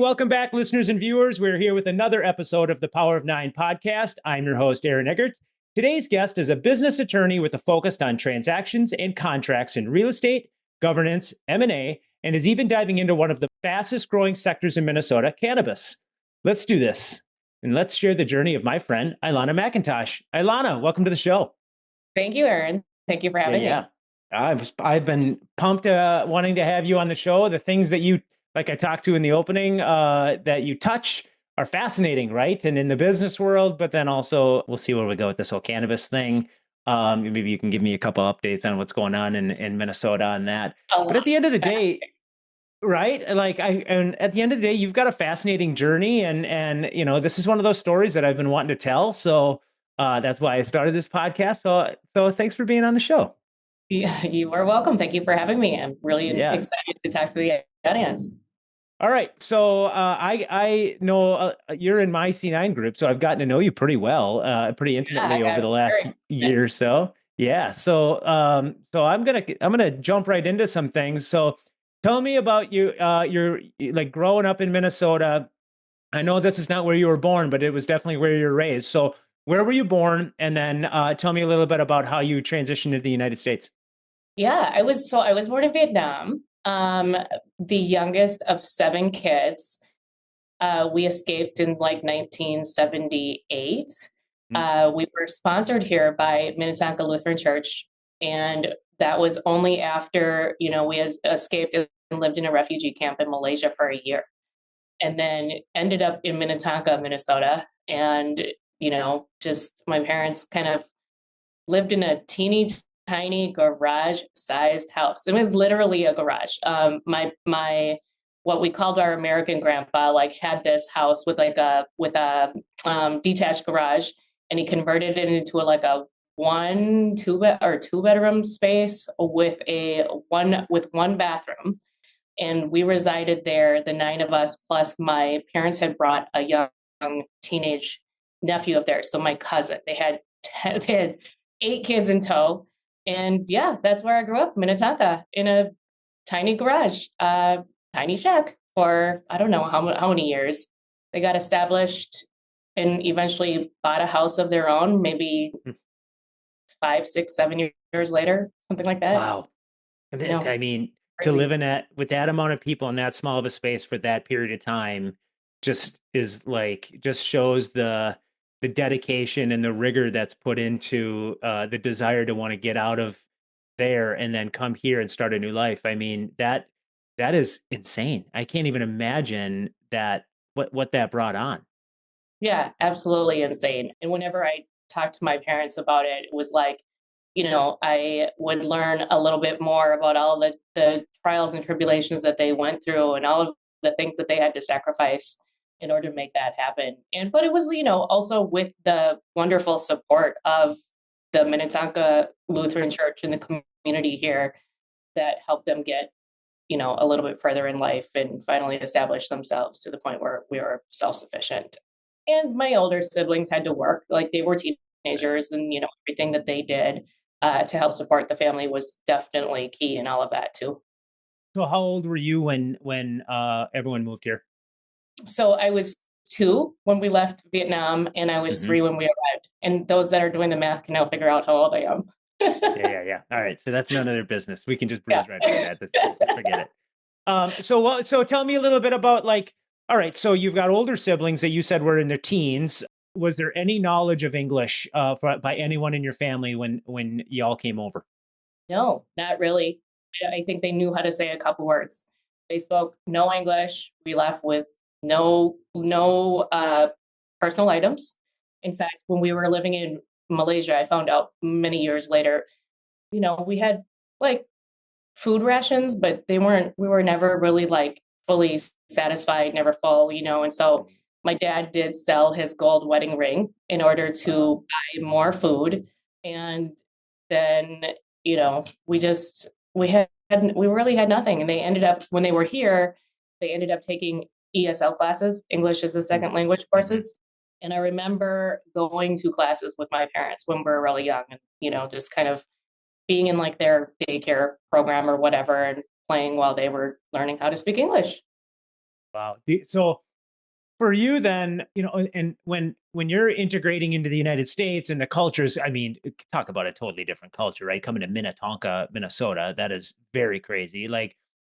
welcome back, listeners and viewers. We're here with another episode of the Power of Nine podcast. I'm your host, Aaron Eggert. Today's guest is a business attorney with a focus on transactions and contracts in real estate, governance, M&A, and is even diving into one of the fastest growing sectors in Minnesota, cannabis. Let's do this. And let's share the journey of my friend, Ailana McIntosh. Ailana, welcome to the show. Thank you, Aaron. Thank you for having me. I've been pumped wanting to have you on the show. The things that you, like I talked to in the opening, that you touch are fascinating, right? And in the business world, but then also we'll see where we go with this whole cannabis thing. Maybe you can give me a couple updates on what's going on in Minnesota on that. But at the end of the day, right? And at the end of the day, you've got a fascinating journey, and you know, this is one of those stories that I've been wanting to tell. So that's why I started this podcast. So thanks for being on the show. Yeah, you are welcome. Thank you for having me. I'm really excited to talk to the audience. All right. So I know you're in my C9 group, so I've gotten to know you pretty well, pretty intimately over the last year or so. Yeah. So I'm gonna jump right into some things. So tell me about you. You're like growing up in Minnesota. I know this is not where you were born, but it was definitely where you were raised. So where were you born? And then tell me a little bit about how you transitioned to the United States. Yeah, I was born in Vietnam. The youngest of 7 kids. We escaped in like 1978. We were sponsored here by Minnetonka Lutheran Church, and that was only after, we escaped and lived in a refugee camp in Malaysia for a year, and then ended up in Minnetonka, Minnesota. And, just my parents kind of lived in a teeny tiny garage-sized house. It was literally a garage. My what we called our American grandpa had this house with a detached garage, and he converted it into a two bedroom space with one bathroom. And we resided there, the 9 of us, plus my parents had brought a young teenage nephew of theirs. So my cousin, they had 8 kids in tow. And yeah, that's where I grew up, Minnetonka, in a tiny garage, tiny shack for, I don't know how many years. They got established and eventually bought a house of their own, maybe 5, 6, 7 years later, something like that. Wow. I mean, to live in that with that amount of people in that small of a space for that period of time just shows the dedication and the rigor that's put into the desire to want to get out of there and then come here and start a new life. I mean, that is insane. I can't even imagine what that brought on. Yeah, absolutely insane. And whenever I talked to my parents about it, it was like, I would learn a little bit more about all the trials and tribulations that they went through and all of the things that they had to sacrifice in order to make that happen. But it was, also with the wonderful support of the Minnetonka Lutheran Church and the community here that helped them get, a little bit further in life and finally establish themselves to the point where we were self-sufficient. And my older siblings had to work, like they were teenagers, and, everything that they did to help support the family was definitely key in all of that too. So how old were you when everyone moved here? So I was 2 when we left Vietnam, and I was 3 when we arrived. And those that are doing the math can now figure out how old I am. Yeah. All right. So that's none of their business. We can just breeze right over that. Let's forget it. So tell me a little bit about all right, so you've got older siblings that you said were in their teens. Was there any knowledge of English by anyone in your family when y'all came over? No, not really. I think they knew how to say a couple words. They spoke no English. We left with no personal items. In fact, when we were living in Malaysia, I found out many years later, we had food rations, but we were never really fully satisfied, never full, and so my dad did sell his gold wedding ring in order to buy more food. And then, we really had nothing. And they ended up, when they were here, they ended up taking ESL classes, English as a second language courses. And I remember going to classes with my parents when we were really young and, just kind of being in their daycare program or whatever and playing while they were learning how to speak English. Wow. So for you then, and when you're integrating into the United States and the cultures, I mean, talk about a totally different culture, right? Coming to Minnetonka, Minnesota, that is very crazy. Like,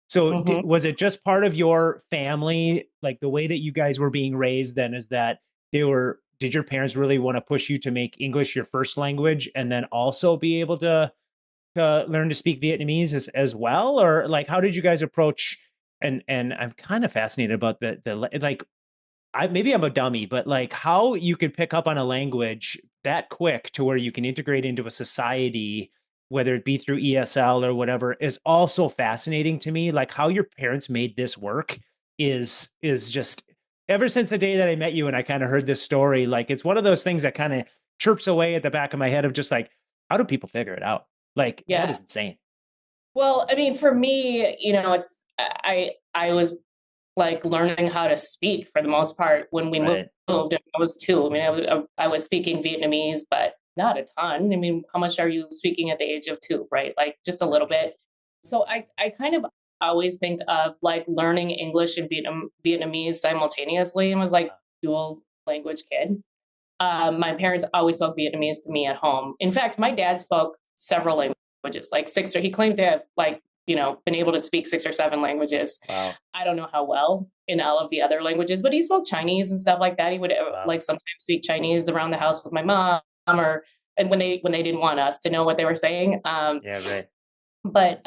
so Mhm. was it just part of your family, like the way that you guys were being raised then is that did your parents really want to push you to make English your first language and then also be able to learn to speak Vietnamese as well? Or like, how did you guys approach, and I'm kind of fascinated about the like, maybe I'm a dummy, but like how you could pick up on a language that quick to where you can integrate into a society, whether it be through ESL or whatever, is also fascinating to me. Like how your parents made this work is just, ever since the day that I met you and I kind of heard this story, like it's one of those things that kind of chirps away at the back of my head of just like, how do people figure it out? Like that Yeah. is insane. Well, I mean, for me, it's I was like learning how to speak for the most part when we moved. Right. And I was two. I mean, I was speaking Vietnamese, but not a ton. I mean, how much are you speaking at the age of two, right? Like just a little bit. So I kind of always think of like learning English and Vietnamese simultaneously, and was like dual language kid. My parents always spoke Vietnamese to me at home. In fact, my dad spoke several languages, like six, or he claimed to have like, been able to speak six or seven languages. Wow. I don't know how well in all of the other languages, but he spoke Chinese and stuff like that. He would Wow. like sometimes speak Chinese around the house with my mom, or and when they didn't want us to know what they were saying. Yeah. Right. But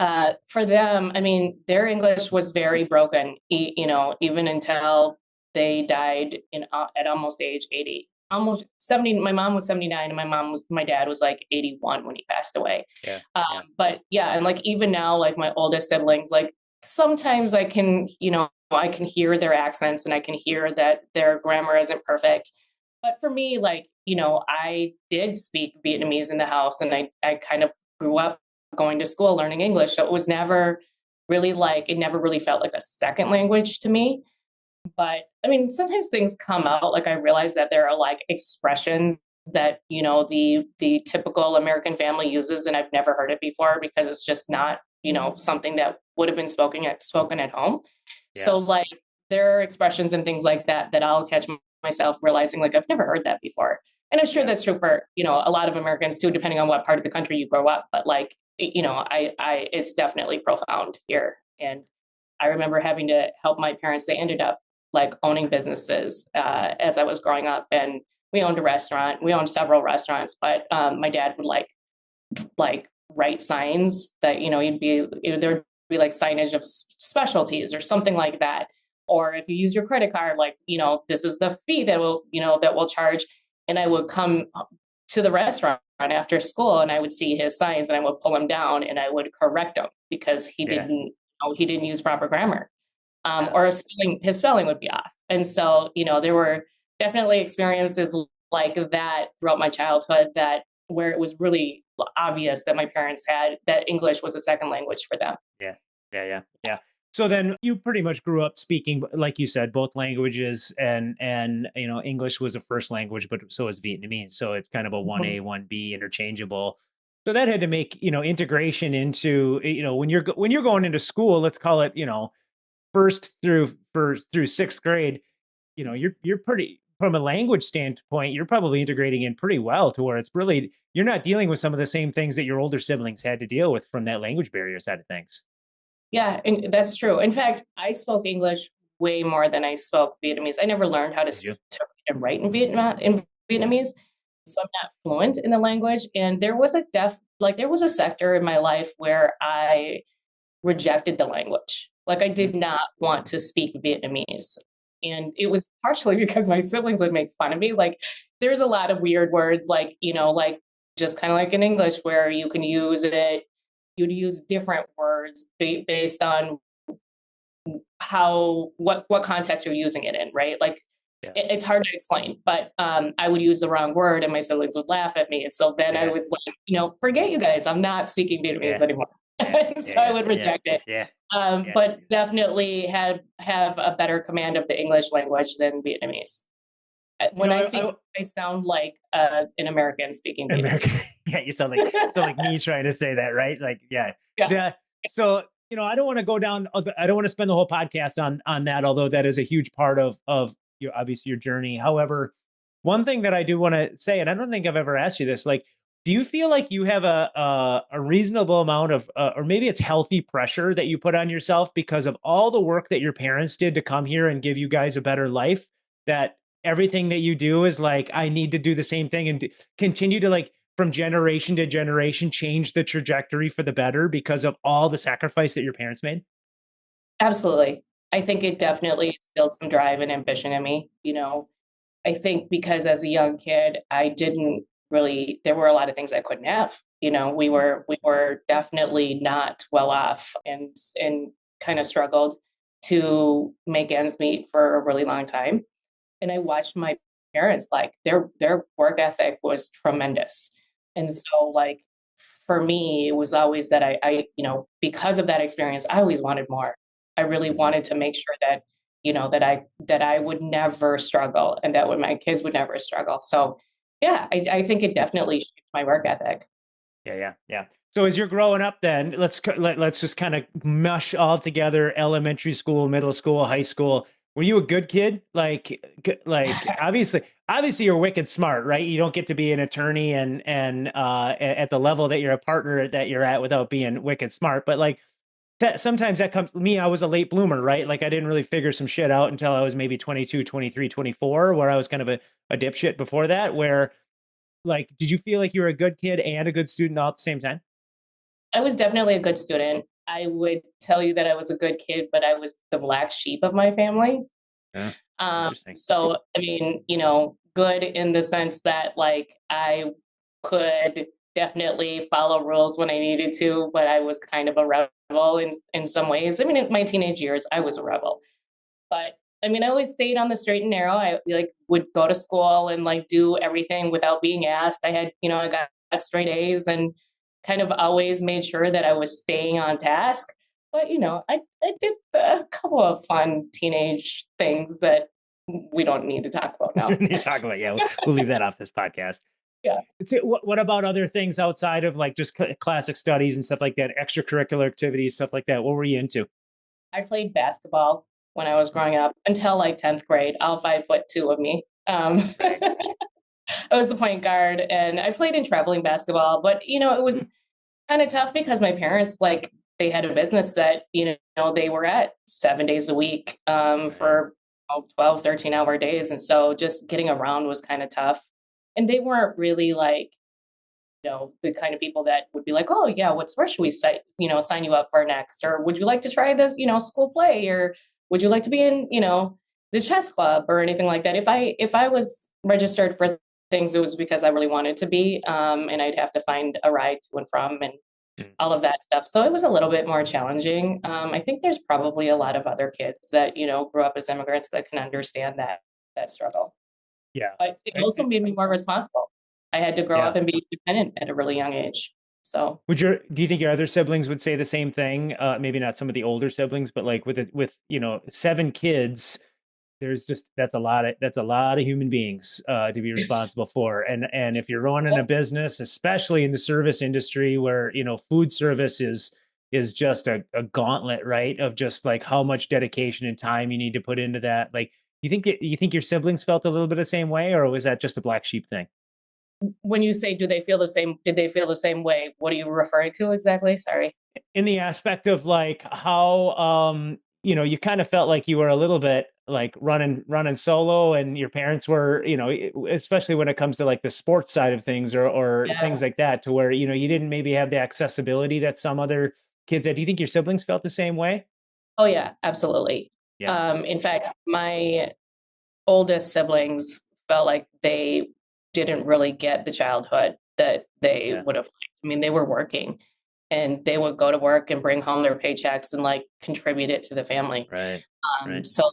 for them, I mean, their English was very broken, even until they died at almost age 80. Almost 70. My mom was 79 and my dad was like 81 when he passed away. Yeah. Yeah. But yeah, and like even now, like my oldest siblings, like sometimes I can hear their accents and I can hear that their grammar isn't perfect. But for me, like, I did speak Vietnamese in the house, and I kind of grew up going to school learning English. So it was never really like, it never really felt like a second language to me. But I mean, sometimes things come out. Like I realize that there are like expressions that, the typical American family uses, and I've never heard it before because it's just not, something that would have been spoken at home. Yeah. So like there are expressions and things like that that I'll catch myself realizing like I've never heard that before. And I'm sure Yeah. that's true for, a lot of Americans too, depending on what part of the country you grow up. But like, it's definitely profound here. And I remember having to help my parents. They ended up like owning businesses as I was growing up, and we owned a restaurant. We owned several restaurants, but my dad would like write signs that there would be like signage of specialties or something like that. Or if you use your credit card, like this is the fee that we'll charge. And I would come to the restaurant after school, and I would see his signs, and I would pull them down, and I would correct him because Yeah. he didn't use proper grammar, Yeah. or his spelling would be off. And so, there were definitely experiences like that throughout my childhood that where it was really obvious that my parents had that English was a second language for them. Yeah. Yeah. Yeah. Yeah. So then you pretty much grew up speaking, like you said, both languages, and English was a first language, but so is Vietnamese. So it's kind of a one Mhm. A, one B interchangeable. So that had to make, integration into, when you're going into school, let's call it, first through sixth grade, you're pretty, from a language standpoint, you're probably integrating in pretty well to where it's really, you're not dealing with some of the same things that your older siblings had to deal with from that language barrier side of things. Yeah, and that's true. In fact, I spoke English way more than I spoke Vietnamese. I never learned how Did you? to read and write in Yeah. Vietnamese, so I'm not fluent in the language. And there was a sector in my life where I rejected the language. Like I Mhm. did not want to speak Vietnamese. And it was partially because my siblings would make fun of me. Like there's a lot of weird words, like, like just kind of like in English where you can use it, you'd use different words based on what context you're using it in, right? Like Yeah. it's hard to explain, but I would use the wrong word and my siblings would laugh at me. And so then I Yeah. was like, forget you guys, I'm not speaking Vietnamese Yeah. anymore. Yeah. So I Yeah. would Yeah. reject it. Yeah. Yeah. But definitely have a better command of the English language than Vietnamese. When I speak, I I sound like an American speaking American. Vietnamese. Yeah, you sound like me trying to say that, right? Like, yeah. Yeah. The so I don't want to go down. I don't want to spend the whole podcast on that, although that is a huge part of your obviously your journey. However, one thing that I do want to say, and I don't think I've ever asked you this, like, do you feel like you have a reasonable amount of, or maybe it's healthy pressure that you put on yourself because of all the work that your parents did to come here and give you guys a better life? That everything that you do is like, I need to do the same thing and continue to like from generation to generation change the trajectory for the better because of all the sacrifice that your parents made? Absolutely. I think it definitely instilled some drive and ambition in me. I think because as a young kid, I didn't really, there were a lot of things I couldn't have. We were definitely not well off and kind of struggled to make ends meet for a really long time. And I watched my parents, like their work ethic was tremendous. And so like for me, it was always that because of that experience, I always wanted more. I really Mhm. wanted to make sure that, that I would never struggle and that my kids would never struggle. So yeah, I think it definitely shaped my work ethic. Yeah, yeah, yeah. So as you're growing up, then let's just kind of mush all together: elementary school, middle school, high school. Were you a good kid? Like obviously you're wicked smart, right? You don't get to be an attorney and at the level that you're a partner that you're at without being wicked smart. But like that sometimes that comes me. I was a late bloomer, right? Like I didn't really figure some shit out until I was maybe 22, 23, 24, where I was kind of a dipshit before that, where like, did you feel like you were a good kid and a good student all at the same time? I was definitely a good student. I would tell you that I was a good kid, but I was the black sheep of my family. Yeah. Interesting. So, I mean, good in the sense that like I could definitely follow rules when I needed to, but I was kind of a rebel in some ways. I mean, in my teenage years, I was a rebel, but I mean, I always stayed on the straight and narrow. I like would go to school and like do everything without being asked. I got straight A's and kind of always made sure that I was staying on task. But I did a couple of fun teenage things that we don't need to talk about now. You talk about, yeah, we'll leave that off this podcast. Yeah. What about other things outside of like just classic studies and stuff like that, extracurricular activities, stuff like that? What were you into? I played basketball when I was growing up until like 10th grade, all 5'2" of me. Right. I was the point guard and I played in traveling basketball, but it was kind of tough because my parents, like, they had a business that, they were at 7 days a week Right. for 12, 13-hour days. And so just getting around was kind of tough. And they weren't really like, the kind of people that would be like, oh yeah, where should we sign you up for next? Or would you like to try this, school play? Or would you like to be in, the chess club or anything like that? If I was registered for things, it was because I really wanted to be, and I'd have to find a ride to and from and Mm. all of that stuff. So it was a little bit more challenging. I think there's probably a lot of other kids that, grew up as immigrants that can understand that struggle. Yeah. But it also made me more responsible. I had to grow Yeah. up and be independent at a really young age. So Do you think your other siblings would say the same thing? Maybe not some of the older siblings, but like with seven kids, there's just that's a lot of human beings to be responsible for. And if you're running a business, especially in the service industry where food service is just a gauntlet, right? Of just like how much dedication and time you need to put into that. Like you think your siblings felt a little bit the same way, or was that just a black sheep thing? when you say, do they feel the same? Did they feel the same way? What are you referring to exactly? Sorry. In the aspect of like how you kind of felt like you were a little bit like running solo, and your parents were, especially when it comes to like the sports side of things or Yeah. things like that, to where you didn't maybe have the accessibility that some other kids had. Do you think your siblings felt the same way? Oh yeah, absolutely. Yeah. In fact, my oldest siblings felt like they didn't really get the childhood that they Yeah. would have liked. I mean, they were working and they would go to work and bring home their paychecks and like contribute it to the family. Right. Right. So,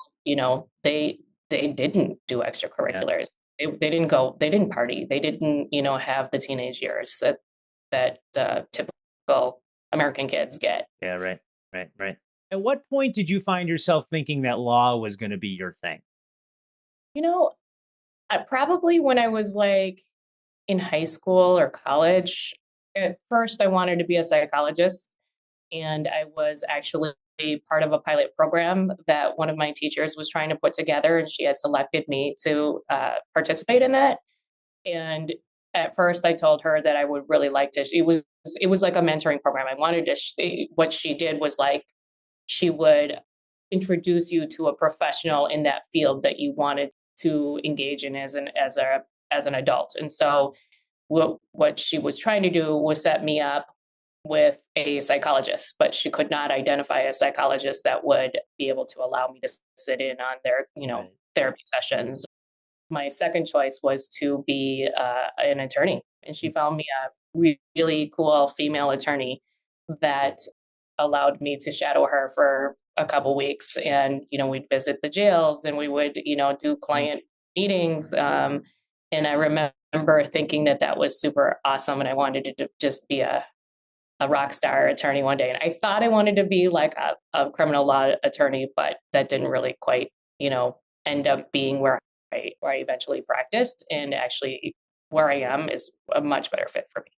they didn't do Yeah. extracurriculars. They didn't party. They didn't, have the teenage years that typical American kids get. Yeah. Right. Right. Right. At what point did you find yourself thinking that law was going to be your thing? You know, probably when I was like in high school or college. At first, I wanted to be a psychologist. And I was actually part of a pilot program that one of my teachers was trying to put together, and she had selected me to participate in that. And at first, I told her that I would really like to. It was like a mentoring program. I wanted to. What she did was like she would introduce you to a professional in that field that you wanted to engage in as an adult. And so what she was trying to do was set me up with a psychologist, but she could not identify a psychologist that would be able to allow me to sit in on their, Right. therapy sessions. My second choice was to be an attorney, and she found me a really cool female attorney that allowed me to shadow her for a couple weeks. And we'd visit the jails, and we would do client meetings. And I remember thinking that that was super awesome, and I wanted to just be a rock star attorney one day. And I thought I wanted to be like a criminal law attorney, but that didn't really quite, end up being where I eventually practiced. And actually where I am is a much better fit for me.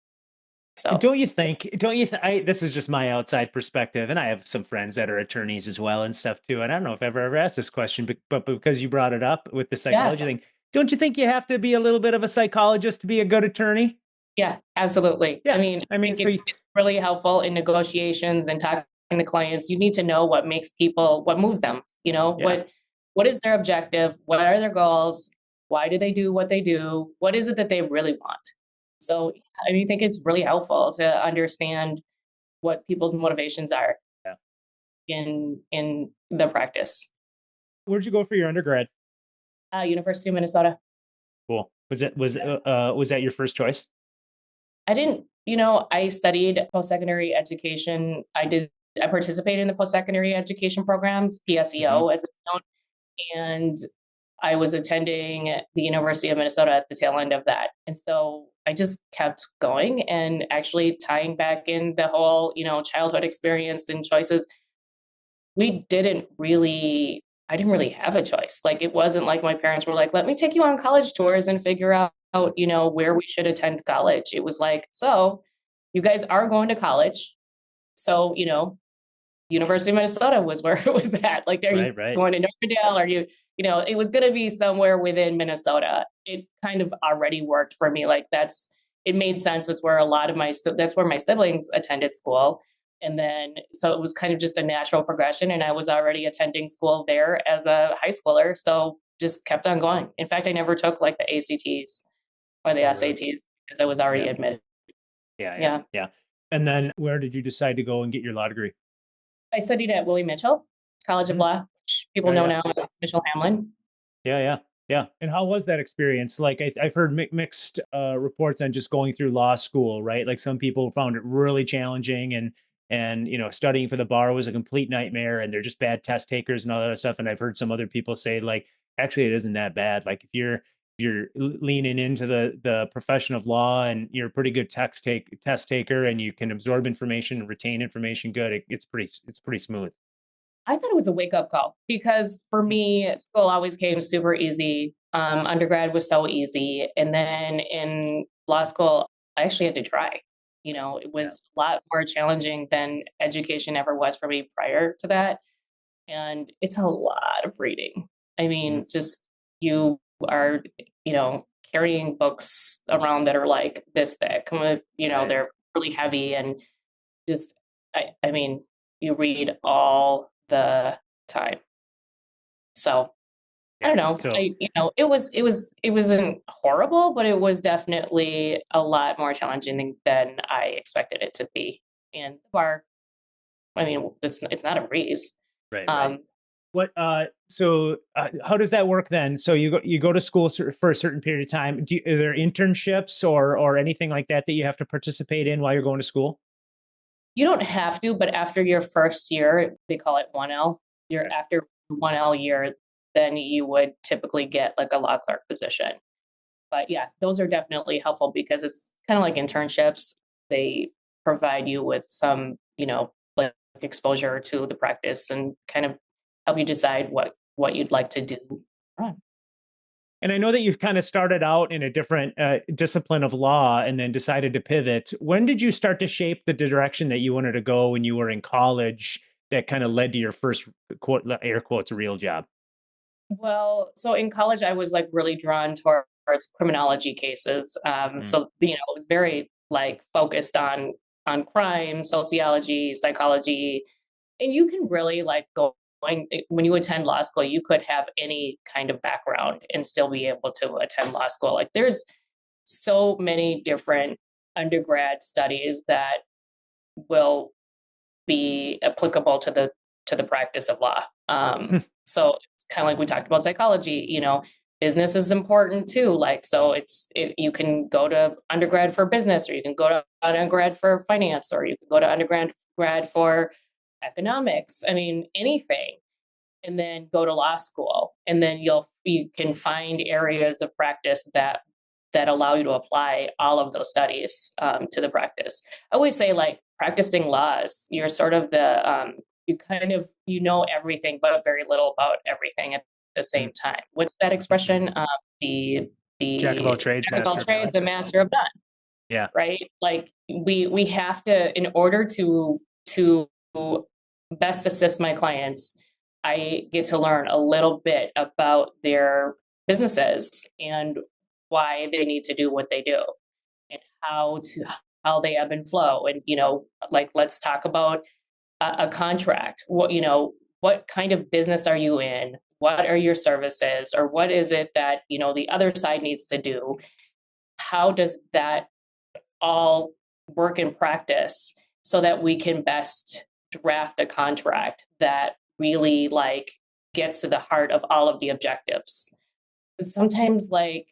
And So don't you think, this is just my outside perspective, and I have some friends that are attorneys as well and stuff too. And I don't know if I've ever asked this question, but because you brought it up with the yeah, psychology thing, don't you think you have to be a little bit of a psychologist to be a good attorney? yeah, absolutely. I Yeah. mean, I I mean, think it's really helpful in negotiations and talking to clients. You need to know what makes people, what moves them, yeah. what is their objective? What are their goals? Why do they do what they do? What is it that they really want? So I mean, I think it's really helpful to understand what people's motivations are Yeah. in the practice. Where'd you go for your undergrad? University of Minnesota. Cool. Was that your first choice? I didn't, I studied post-secondary education. I participated in the post-secondary education programs, Hmm. PSEO as it's known, and I was attending the University of Minnesota at the tail end of that. And so I just kept going and actually tying back in the whole, childhood experience and choices. I didn't really have a choice. Like, it wasn't like my parents were like, let me take you on college tours and figure out, where we should attend college. It was like, so you guys are going to college. So, University of Minnesota was where it was at. Like, are you Right, right. going to Notre Dame? Are you, it was going to be somewhere within Minnesota. It kind of already worked for me. Like, it made sense. That's where my siblings attended school. And then, so it was kind of just a natural progression. And I was already attending school there as a high schooler. So just kept on going. In fact, I never took like the ACTs or the Oh, really? SATs because I was already Yeah. admitted. Yeah, yeah, Yeah. yeah. And then where did you decide to go and get your law degree? I studied at Willie Mitchell College of Mhm. Law, which people Yeah, know yeah. now as Mitchell Hamlin. Yeah, yeah, yeah. And how was that experience? Like, I've heard mixed reports on just going through law school, right? Like some people found it really challenging, and studying for the bar was a complete nightmare, and they're just bad test takers and all that other stuff. And I've heard some other people say like, actually, it isn't that bad. Like if you're leaning into the profession of law and you're a pretty good test taker and you can absorb information and retain information good, it's pretty smooth. I thought it was a wake up call because for me, school always came super easy. Undergrad was so easy. And then in law school, I actually had to try. It Yeah. was a lot more challenging than education ever was for me prior to that. And it's a lot of reading. I Mhm. mean, just you are, carrying books around that are like this thick, with, Right. they're really heavy and just, I mean, you read all the time. So I Yeah. don't know. So It wasn't horrible, but it was definitely a lot more challenging than I expected it to be. And the bar, I mean, it's not a breeze. right, right. Um, How does that work then? So you go to school for a certain period of time. Are there internships or anything like that that you have to participate in while you're going to school? you don't have to, but after your first year, they call it 1L. You're Okay. after 1L year, then you would typically get like a law clerk position. But yeah, those are definitely helpful because it's kind of like internships. They provide you with some, like exposure to the practice and kind of help you decide what you'd like to do. Right. And I know that you kind of started out in a different discipline of law and then decided to pivot. When did you start to shape the direction that you wanted to go when you were in college that kind of led to your first quote, air quotes, real job? Well, so in college, I was like really drawn towards criminology cases. Mm, So it was very like focused on crime, sociology, psychology, and you can really like go when you attend law school, you could have any kind of background and still be able to attend law school. Like there's so many different undergrad studies that will be applicable to the practice of law. So it's kind of like we talked about psychology. Business is important too. Like so, you can go to undergrad for business, or you can go to undergrad for finance, or you can go to undergrad for economics. I mean, anything, and then go to law school, and then you can find areas of practice that allow you to apply all of those studies to the practice. I always say, like, practicing laws, you're sort of you kind of, everything, but very little about everything at the mm. same time. What's that expression? The, Jack of all the trades, jack of all master of trades, none. the master of none, Yeah. right? Like we have to, in order to best assist my clients, I get to learn a little bit about their businesses and why they need to do what they do, and how they ebb and flow. And like, let's talk about a contract. What kind of business are you in? What are your services, or what is it that the other side needs to do? How does that all work in practice, so that we can best draft a contract that really like gets to the heart of all of the objectives? Sometimes, like,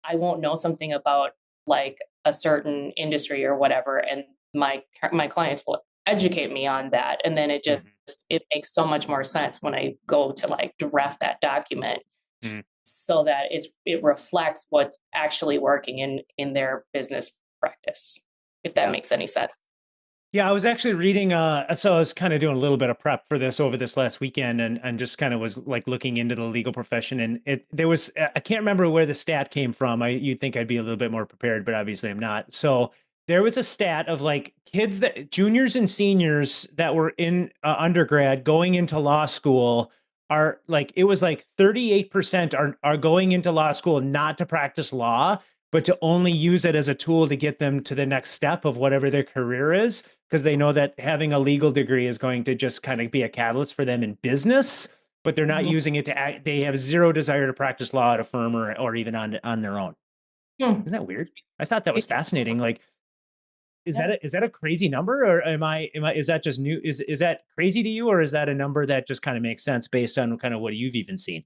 I won't know something about like a certain industry or whatever, and my clients will educate me on that, and then Mhm. it makes so much more sense when I go to like draft that document, Mm. so that it reflects what's actually working in their business practice, if that Yeah. makes any sense. Yeah, I was actually reading so I was kind of doing a little bit of prep for this over this last weekend and just kind of was like looking into the legal profession, and there was I can't remember where the stat came from. You'd think I'd be a little bit more prepared, but obviously I'm not. So there was a stat of like kids that juniors and seniors that were in undergrad going into law school are like it was like 38% are going into law school not to practice law, but to only use it as a tool to get them to the next step of whatever their career is, because they know that having a legal degree is going to just kind of be a catalyst for them in business, but they're not Mhm. using it to act. They have zero desire to practice law at a firm or even on their own. Hmm. Isn't that weird? I thought that was fascinating. Like, Yeah. is that a crazy number, or is that just new? Is that crazy to you, or is that a number that just kind of makes sense based on kind of what you've even seen?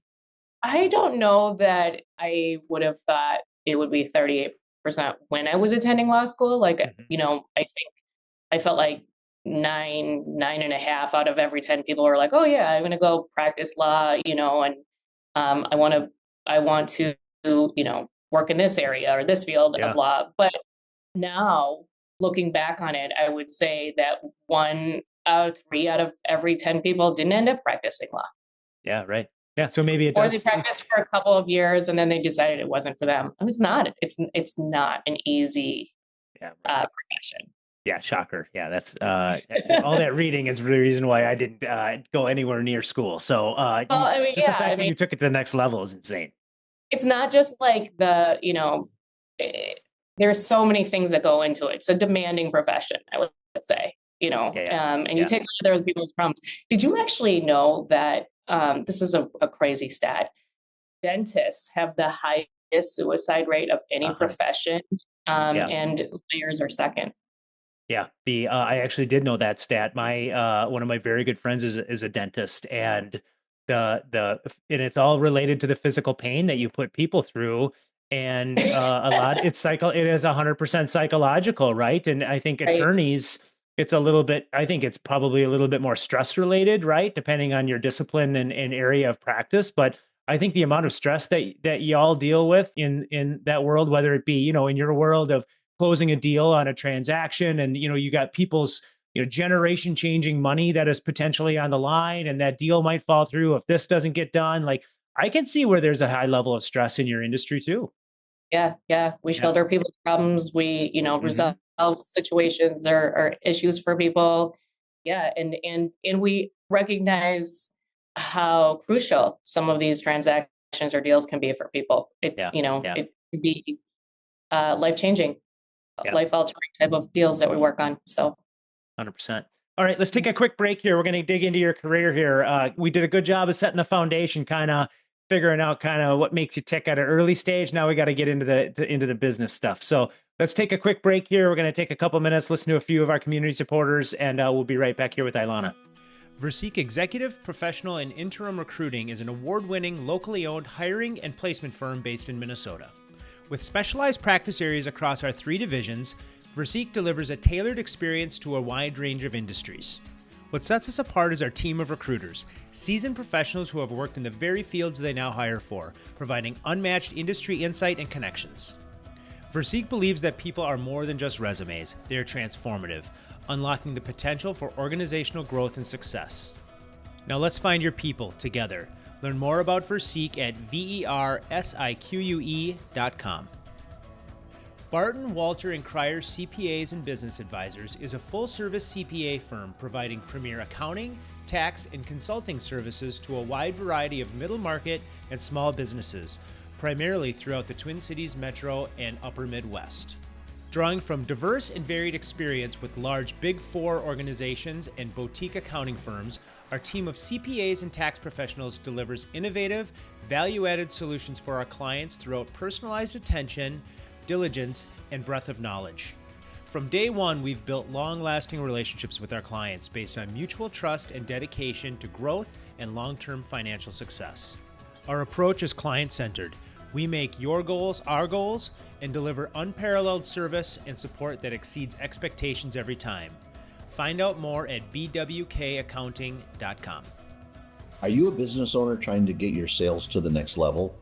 I don't know that I would have thought it would be 38% when I was attending law school. Like, Mhm. I think I felt like nine and a half out of every 10 people were like, "Oh yeah, I'm going to go practice law," and I want to, work in this area or this field of Yeah. law. But now, looking back on it, I would say that one out of three out of every 10 people didn't end up practicing law, Yeah. Right. Yeah. So maybe it or they does. practiced for a couple of years and then they decided it wasn't for them. It's not. It's not an easy Yeah. Right. profession. Yeah, shocker. Yeah, that's all that reading is the reason why I didn't go anywhere near school. So Well, I mean, just the yeah, I fact that mean, you took it to the next level is insane. it's not just like eh, there's so many things that go into it. It's a demanding profession, I would say, Yeah, yeah, and you yeah. take other people's problems. Did you actually know that this is a crazy stat? Dentists have the highest suicide rate of any 100. profession, Yeah, and lawyers are second. yeah. The I actually did know that stat. My one of my very good friends is a dentist, and and it's all related to the physical pain that you put people through, and a lot it's cycle. It is 100% psychological, right? And I think Right. attorneys, it's a little bit. I think it's probably a little bit more stress related, right? Depending on your discipline and area of practice, but. I think the amount of stress that y'all deal with in that world, whether it be in your world of closing a deal on a transaction, and you got people's generation changing money that is potentially on the line, and that deal might fall through if this doesn't get done. Like, I can see where there's a high level of stress in your industry too. Yeah, yeah. We Yeah. shoulder people's problems. We, resolve situations or issues for people. Yeah, and we recognize how crucial some of these transactions or deals can be for people. It can be life changing, life altering type of deals that we work on. So, 100%. All right, let's take a quick break here. We're going to dig into your career here. We did a good job of setting the foundation, kind of figuring out kind of what makes you tick at an early stage. Now we got to get into the business stuff. So let's take a quick break here. We're going to take a couple minutes, listen to a few of our community supporters, and we'll be right back here with Ailana. Versique Executive, Professional, and Interim Recruiting is an award-winning, locally owned hiring and placement firm based in Minnesota. With specialized practice areas across our 3 divisions, Versique delivers a tailored experience to a wide range of industries. What sets us apart is our team of recruiters, seasoned professionals who have worked in the very fields they now hire for, providing unmatched industry insight and connections. Versique believes that people are more than just resumes, they are transformative, unlocking the potential for organizational growth and success. Now let's find your people together. Learn more about Versique at versique.com. Barton, Walter & Cryer CPAs and Business Advisors is a full-service CPA firm providing premier accounting, tax, and consulting services to a wide variety of middle market and small businesses, primarily throughout the Twin Cities Metro and Upper Midwest. Drawing from diverse and varied experience with large Big Four organizations and boutique accounting firms, our team of CPAs and tax professionals delivers innovative, value-added solutions for our clients throughout personalized attention, diligence, and breadth of knowledge. From day one, we've built long-lasting relationships with our clients based on mutual trust and dedication to growth and long-term financial success. Our approach is client-centered. We make your goals our goals and deliver unparalleled service and support that exceeds expectations every time. Find out more at bwkaccounting.com. Are you a business owner trying to get your sales to the next level?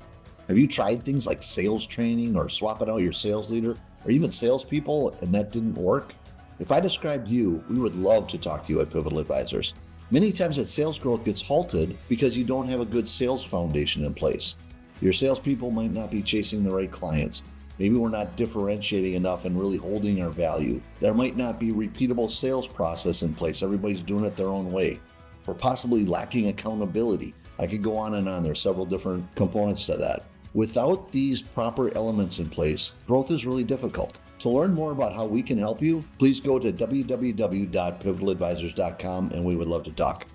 Have you tried things like sales training or swapping out your sales leader or even salespeople and that didn't work? If I described you, we would love to talk to you at Pivotal Advisors. Many times that sales growth gets halted because you don't have a good sales foundation in place. Your salespeople might not be chasing the right clients. Maybe we're not differentiating enough and really holding our value. There might not be a repeatable sales process in place. Everybody's doing it their own way. Or possibly lacking accountability. I could go on and on. There's several different components to that. Without these proper elements in place, growth is really difficult. To learn more about how we can help you, please go to www.pivotalitadvisors.com and we would love to talk.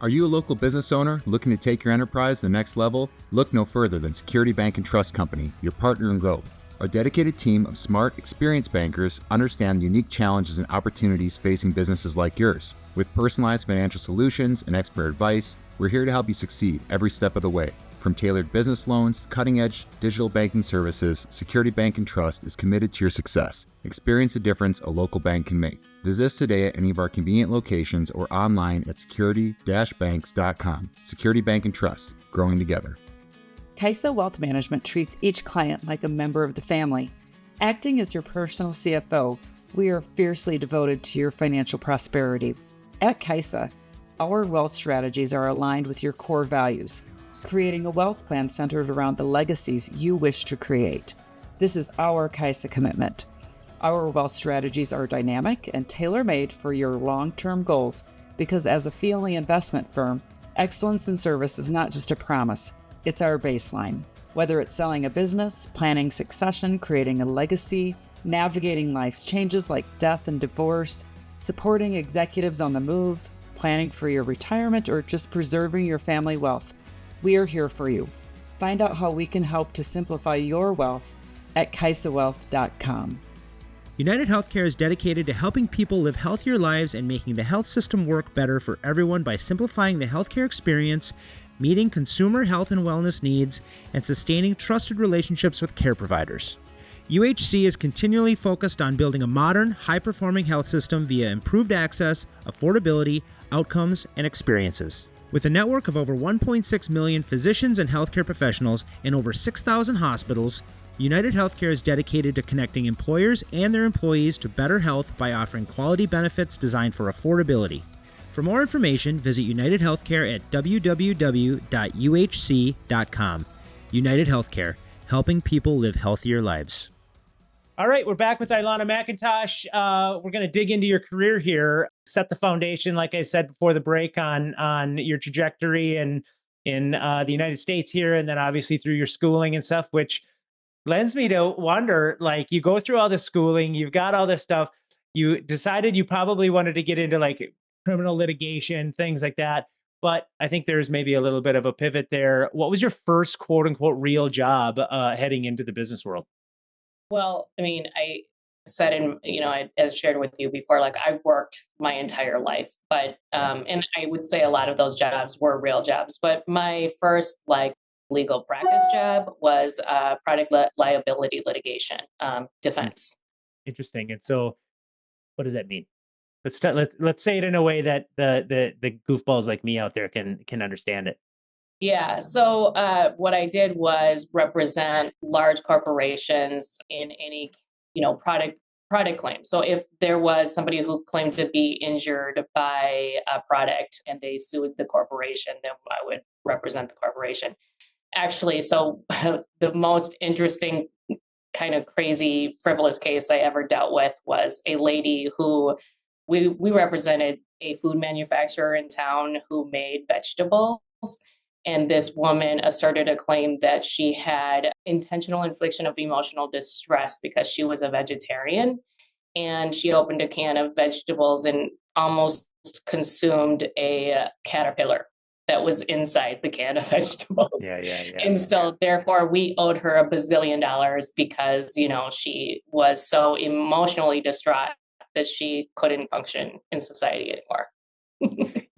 Are you a local business owner looking to take your enterprise to the next level? Look no further than Security Bank and Trust Company, your partner in growth. Our dedicated team of smart, experienced bankers understand the unique challenges and opportunities facing businesses like yours. With personalized financial solutions and expert advice, we're here to help you succeed every step of the way. From tailored business loans to cutting-edge digital banking services, Security Bank and Trust is committed to your success. Experience the difference a local bank can make. Visit us today at any of our convenient locations or online at security-banks.com. Security Bank and Trust, growing together. Kaisa Wealth Management treats each client like a member of the family. Acting as your personal CFO, we are fiercely devoted to your financial prosperity. At Kaisa, our wealth strategies are aligned with your core values, creating a wealth plan centered around the legacies you wish to create. This is our Kaisa commitment. Our wealth strategies are dynamic and tailor-made for your long-term goals because as a family investment firm, excellence in service is not just a promise, it's our baseline. Whether it's selling a business, planning succession, creating a legacy, navigating life's changes like death and divorce, supporting executives on the move, planning for your retirement, or just preserving your family wealth, we are here for you. Find out how we can help to simplify your wealth at kaisawealth.com. United Healthcare is dedicated to helping people live healthier lives and making the health system work better for everyone by simplifying the healthcare experience, meeting consumer health and wellness needs, and sustaining trusted relationships with care providers. UHC is continually focused on building a modern, high-performing health system via improved access, affordability, outcomes, and experiences. With a network of over 1.6 million physicians and healthcare professionals in over 6,000 hospitals, United Healthcare is dedicated to connecting employers and their employees to better health by offering quality benefits designed for affordability. For more information, visit United Healthcare at www.uhc.com. United Healthcare, helping people live healthier lives. All right, we're back with Ailana McIntosh. We're going to dig into your career here, set the foundation, like I said before the break, on your trajectory and in the United States here, and then obviously through your schooling and stuff, which lends me to wonder, like, you go through all this schooling, you've got all this stuff, you decided you probably wanted to get into like criminal litigation, things like that. But I think there's maybe a little bit of a pivot there. What was your first quote unquote real job heading into the business world? Well, I mean, I said as shared with you before, like I worked my entire life, but and I would say a lot of those jobs were real jobs. But my first like legal practice job was product liability litigation defense. Interesting. And so, what does that mean? Let's say it in a way that the goofballs like me out there can understand it. Yeah. So what I did was represent large corporations in any, product claim. So if there was somebody who claimed to be injured by a product and they sued the corporation, then I would represent the corporation. Actually, so the most interesting kind of crazy frivolous case I ever dealt with was a lady who we represented a food manufacturer in town who made vegetables. And this woman asserted a claim that she had intentional infliction of emotional distress because she was a vegetarian. And she opened a can of vegetables and almost consumed a caterpillar that was inside the can of vegetables. Yeah. And so therefore we owed her $1 bazillion because, she was so emotionally distraught that she couldn't function in society anymore.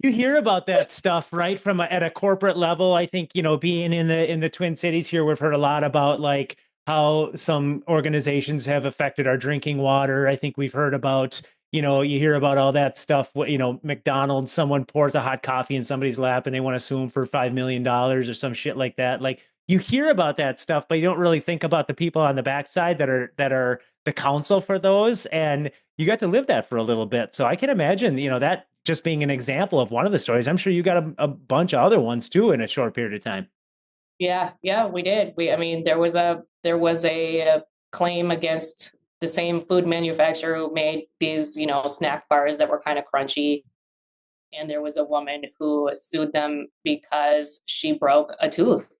You hear about that stuff, right? From at a corporate level. I think, being in the Twin Cities here, we've heard a lot about like how some organizations have affected our drinking water. I think we've heard about, you hear about all that stuff. McDonald's, someone pours a hot coffee in somebody's lap and they want to sue them for $5 million or some shit like that. Like, you hear about that stuff, but you don't really think about the people on the backside that are the counsel for those. And you got to live that for a little bit. So I can imagine, that just being an example of one of the stories. I'm sure you got a bunch of other ones too in a short period of time. Yeah, we did. There was a claim against the same food manufacturer who made these, snack bars that were kind of crunchy. And there was a woman who sued them because she broke a tooth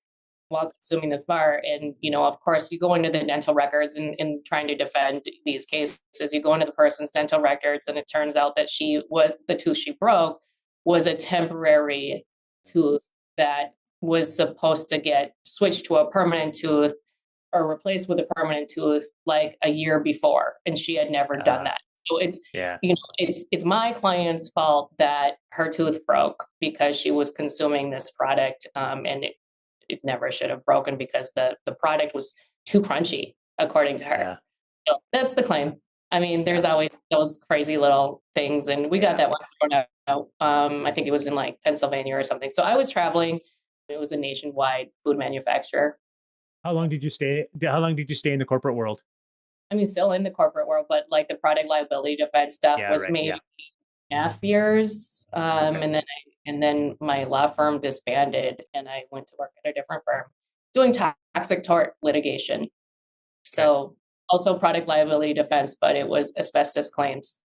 while consuming this bar. And, of course, you go into the dental records and trying to defend these cases, you go into the person's dental records and it turns out that the tooth she broke was a temporary tooth that was supposed to get switched to a permanent tooth or replaced with a permanent tooth like a year before. And she had never done that. So it's my client's fault that her tooth broke because she was consuming this product and it never should have broken because the product was too crunchy, according to her. Yeah. So that's the claim. There's always those crazy little things. And we got that one thrown out. I think it was in like Pennsylvania or something. So I was traveling. It was a nationwide food manufacturer. How long did you stay in the corporate world? Still in the corporate world, but like the product liability defense stuff was maybe 2.5 years. Okay. And then my law firm disbanded and I went to work at a different firm doing toxic tort litigation. So also product liability defense, but it was asbestos claims.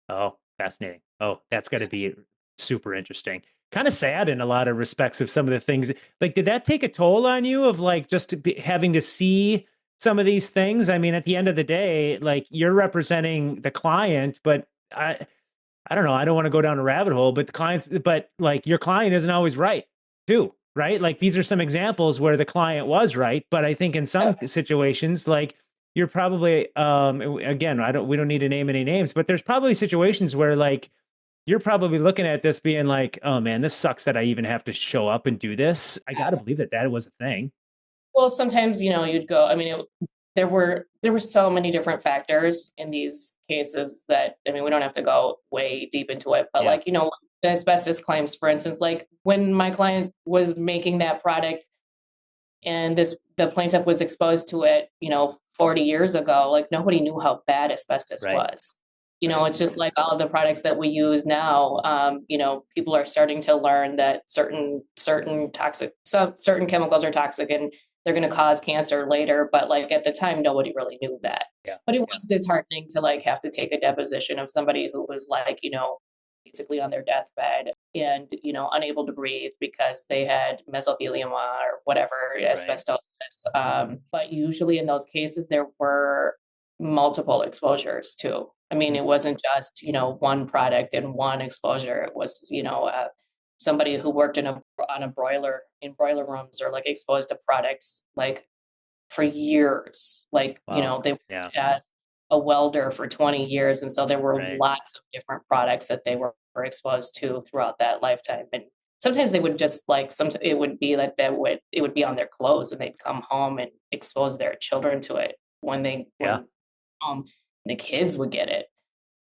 Oh, fascinating. Oh, that's got to be super interesting. Kind of sad in a lot of respects of some of the things. Like, did that take a toll on you of like just having to see some of these things? At the end of the day, like, you're representing the client, but I don't know. I don't want to go down a rabbit hole, but like your client isn't always right too, right? Like, these are some examples where the client was right. But I think in some situations, like, you're probably, again, we don't need to name any names, but there's probably situations where like, you're probably looking at this being like, oh man, this sucks that I even have to show up and do this. I got to believe that was a thing. Well, sometimes, you'd go, there were so many different factors in these cases that, we don't have to go way deep into it, but like, the asbestos claims, for instance, like when my client was making that product and the plaintiff was exposed to it, 40 years ago, like nobody knew how bad asbestos was. You know, it's just like all of the products that we use now. You know, people are starting to learn that certain chemicals are toxic and they're going to cause cancer later. But like at the time, nobody really knew that. Yeah. But it was disheartening to like have to take a deposition of somebody who was like, you know, basically on their deathbed and, you know, unable to breathe because they had mesothelioma or whatever, asbestosis. But usually in those cases, there were multiple exposures too. I mean, it wasn't just, you know, one product and one exposure. It was, you know, somebody who worked on a broiler in broiler rooms or like exposed to products like for years. Like, you know, they worked as a welder for 20 years. And so there were lots of different products that they were exposed to throughout that lifetime. And sometimes they would just like, it would be like it would be on their clothes and they'd come home and expose their children to it when they were home. The kids would get it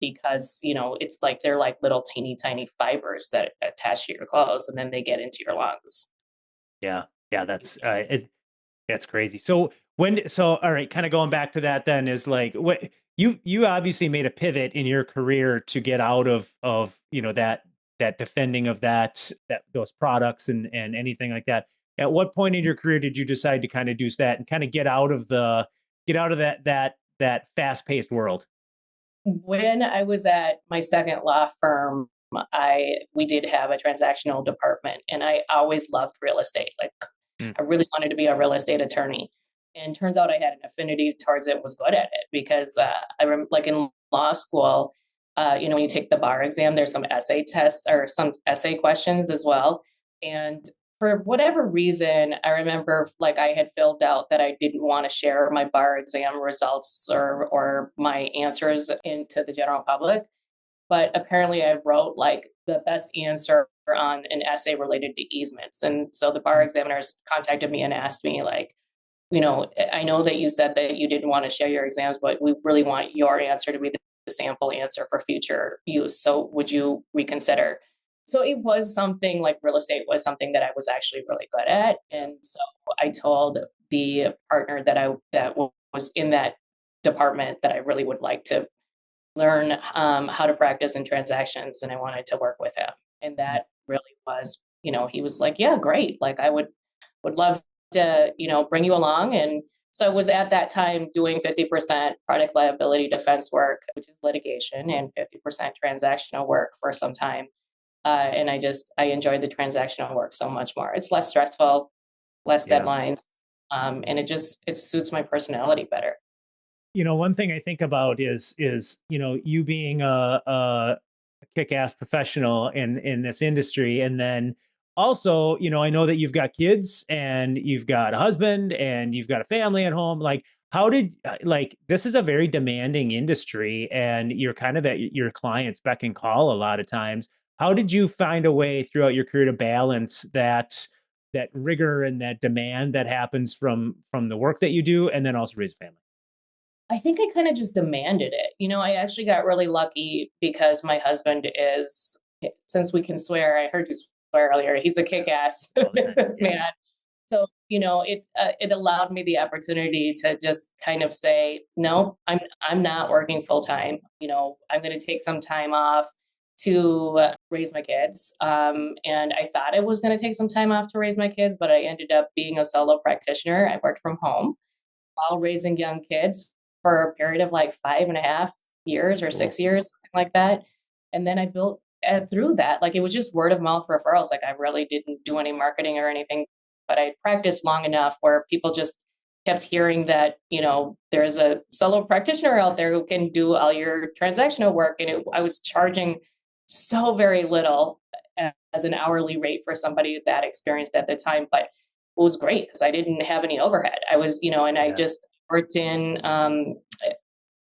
because, you know, it's like they're like little teeny tiny fibers that attach to your clothes and then they get into your lungs. Yeah. That's that's crazy. So all right, kind of going back to that then is like what you obviously made a pivot in your career to get out of you know, that defending of those products and anything like that. At what point in your career did you decide to kind of do that and kind of get out of that fast-paced world? When I was at my second law firm, we did have a transactional department, and I always loved real estate. Like I really wanted to be a real estate attorney, and turns out I had an affinity towards it. Was good at it because I remember, like in law school, you know, when you take the bar exam, there's some essay tests or some essay questions as well, and for whatever reason, I remember like I had filled out that I didn't want to share my bar exam results or my answers into the general public. But apparently I wrote like the best answer on an essay related to easements. And so the bar examiners contacted me and asked me like, you know, I know that you said that you didn't want to share your exams, but we really want your answer to be the sample answer for future use. So would you reconsider? So it was something like real estate was something that I was actually really good at. And so I told the partner that was in that department that I really would like to learn how to practice in transactions. And I wanted to work with him. And that really was, you know, he was like, yeah, great. Like I would love to, you know, bring you along. And so I was at that time doing 50% product liability defense work, which is litigation, and 50% transactional work for some time. And I enjoyed the transactional work so much more. It's less stressful, less deadline, and it suits my personality better. You know, one thing I think about is you know, you being a kick-ass professional in this industry, and then also, you know, I know that you've got kids and you've got a husband and you've got a family at home. Like, how did like this is a very demanding industry, and you're kind of at your clients' beck and call a lot of times. How did you find a way throughout your career to balance that rigor and that demand that happens from the work that you do, and then also raise a family? I think I kind of just demanded it. You know, I actually got really lucky because my husband is, since we can swear, I heard you swear earlier, he's a kick-ass businessman. Yeah. So, you know, it allowed me the opportunity to just kind of say, no, I'm not working full time. You know, I'm going to take some time off to raise my kids. And I thought I was going to take some time off to raise my kids, but I ended up being a solo practitioner. I worked from home while raising young kids for a period of like 5.5 years or 6 years, something like that. And then I built through that, like it was just word of mouth referrals. Like I really didn't do any marketing or anything, but I practiced long enough where people just kept hearing that, you know, there's a solo practitioner out there who can do all your transactional work. And I was charging so very little as an hourly rate for somebody that experienced at the time, but it was great because I didn't have any overhead. I was, you know, and I just worked in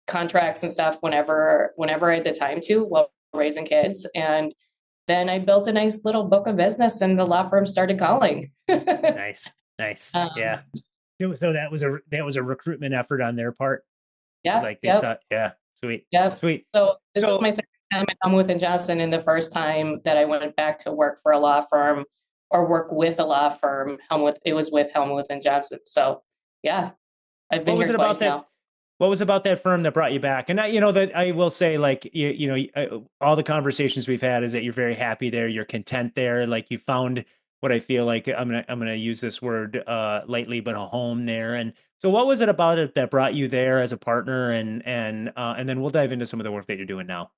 contracts and stuff whenever I had the time to while raising kids. And then I built a nice little book of business and the law firm started calling. Nice. Yeah. So that was a recruitment effort on their part. Yeah. So like they saw, sweet. Yeah. Sweet. So this is my second time at Helmuth and Johnson, and the first time that I went back to work for a law firm or work with a law firm, it was with Helmuth and Johnson. So yeah, I've been here twice now. What was about that firm that brought you back? And that I will say, like, all the conversations we've had is that you're very happy there. You're content there. Like you found what I feel like I'm gonna use this word lightly, but a home there. And so, what was it about it that brought you there as a partner? And then we'll dive into some of the work that you're doing now.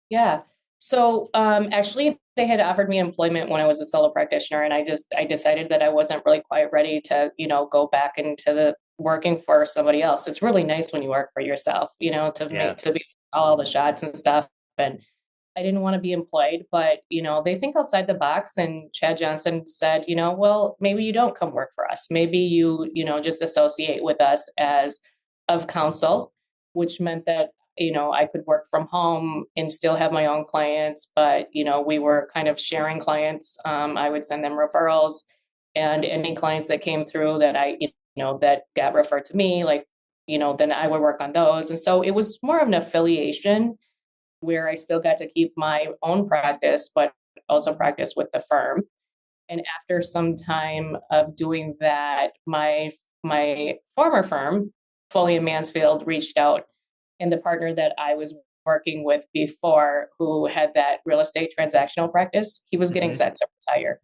Yeah. So actually, they had offered me employment when I was a solo practitioner, and I decided that I wasn't really quite ready to, go back into the working for somebody else. It's really nice when you work for yourself, to be all the shots and stuff. And I didn't want to be employed, but they think outside the box. And Chad Johnson said, well, maybe you don't come work for us. Maybe you, just associate with us as of counsel, which meant that I could work from home and still have my own clients, but, we were kind of sharing clients. I would send them referrals, and any clients that came through that that got referred to me, like, then I would work on those. And so it was more of an affiliation where I still got to keep my own practice, but also practice with the firm. And after some time of doing that, my former firm, Foley and Mansfield, reached out, and the partner that I was working with before, who had that real estate transactional practice, he was getting set to retire.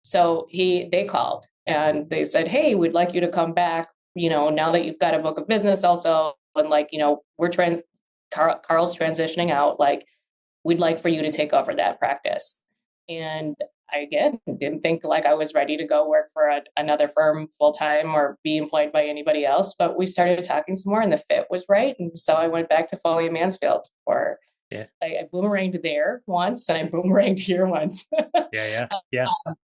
So they called and they said, "Hey, we'd like you to come back, now that you've got a book of business also, and like, Carl's transitioning out, like, we'd like for you to take over that practice." And I, again, didn't think like I was ready to go work for another firm full time or be employed by anybody else. But we started talking some more, and the fit was right. And so I went back to Foley and Mansfield, or I boomeranged there once and I boomeranged here once. Yeah.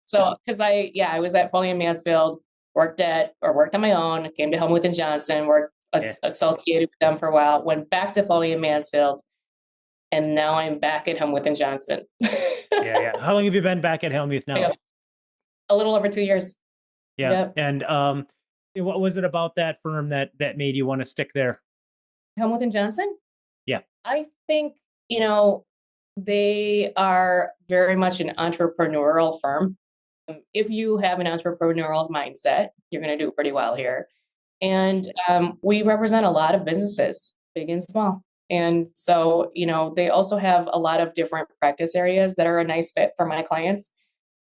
So, because I was at Foley and Mansfield, worked on my own, came to Helmuth and Johnson, worked associated with them for a while, went back to Foley and Mansfield, and now I'm back at Helmuth and Johnson. Yeah. How long have you been back at Helmuth now? A little over 2 years. Yeah. Yep. And what was it about that firm that made you want to stick there? Helmuth and Johnson? Yeah. I think, they are very much an entrepreneurial firm. If you have an entrepreneurial mindset, you're going to do pretty well here. And we represent a lot of businesses, big and small. And so, they also have a lot of different practice areas that are a nice fit for my clients.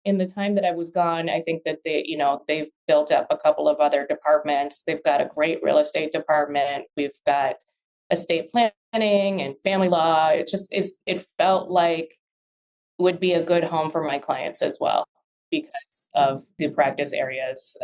In the time that I was gone, I think that they've built up a couple of other departments. They've got a great real estate department. We've got estate planning and family law. It felt like it would be a good home for my clients as well, because of the practice areas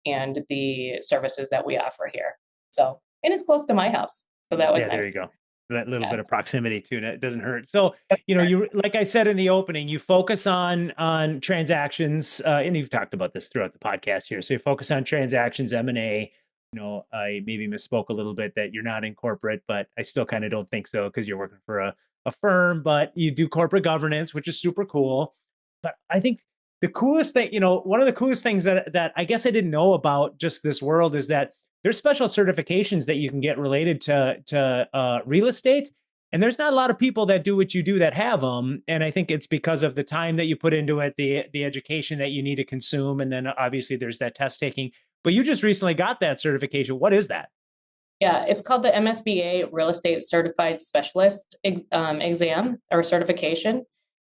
and the services that we offer here. So, and it's close to my house. So that was nice. There you go. That little bit of proximity to it doesn't hurt. So, you, like I said in the opening, you focus on transactions, and you've talked about this throughout the podcast here. So you focus on transactions, M&A. I maybe misspoke a little bit that you're not in corporate, but I still kind of don't think so, because you're working for a firm, but you do corporate governance, which is super cool. But I think the coolest thing, one of the coolest things that I guess I didn't know about just this world is that there's special certifications that you can get related to real estate. And there's not a lot of people that do what you do that have them. And I think it's because of the time that you put into it, the education that you need to consume. And then obviously there's that test taking. But you just recently got that certification. What is that? Yeah, it's called the MSBA Real Estate Certified Specialist exam or certification.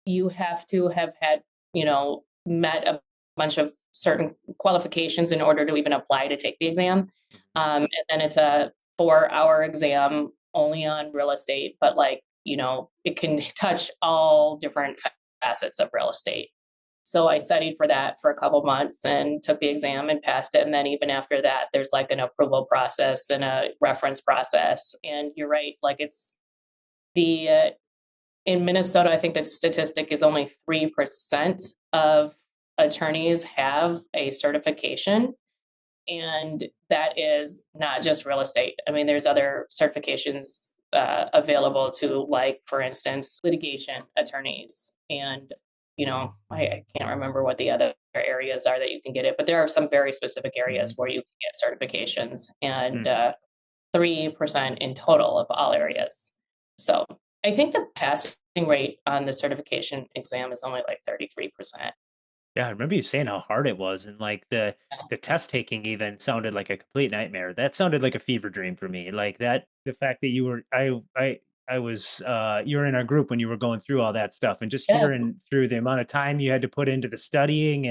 You have to have had, met a bunch of certain qualifications in order to even apply to take the exam. And then it's a 4-hour exam only on real estate, but it can touch all different facets of real estate. So I studied for that for a couple months and took the exam and passed it. And then even after that, there's like an approval process and a reference process. And you're right, it's in Minnesota, I think the statistic is only 3% of attorneys have a certification. And that is not just real estate. I mean, there's other certifications available to, for instance, litigation attorneys. And, I can't remember what the other areas are that you can get it, but there are some very specific areas where you can get certifications, and 3% in total of all areas. So I think the passing rate on the certification exam is only 33%. Yeah, I remember you saying how hard it was, and like the test taking even sounded like a complete nightmare. That sounded like a fever dream for me. Like that, the fact that you were, I was, you were in our group when you were going through all that stuff, and just Yeah. hearing through the amount of time you had to put into the studying,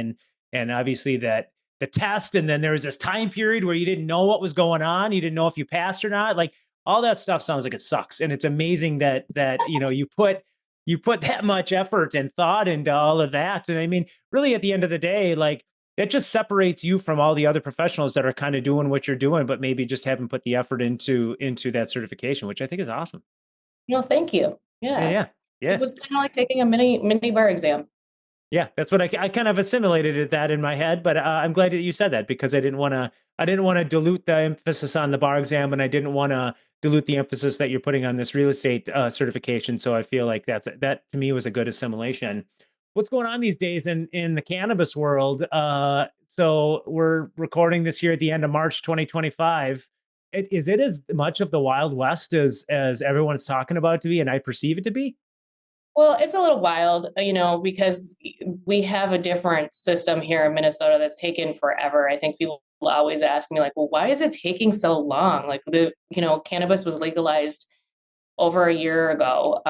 and obviously that the test, and then there was this time period where you didn't know what was going on, you didn't know if you passed or not. Like all that stuff sounds like it sucks, and it's amazing that you put that much effort and thought into all of that. And I mean, really at the end of the day, like it just separates you from all the other professionals that are kind of doing what you're doing, but maybe just haven't put the effort into that certification, which I think is awesome. No, thank you. Yeah, Yeah. yeah, It yeah. was kind of like taking a mini bar exam. Yeah, that's what I kind of assimilated that in my head, but I'm glad that you said that because I didn't want to dilute the emphasis on the bar exam, and I didn't want to dilute the emphasis that you're putting on this real estate certification. So I feel like that to me was a good assimilation. What's going on these days in the cannabis world? So we're recording this here at the end of March 2025. Is it as much of the Wild West as everyone's talking about it to be, and I perceive it to be? Well, it's a little wild, because we have a different system here in Minnesota that's taken forever. I think people always ask me, like, well, why is it taking so long? Like, cannabis was legalized over a year ago,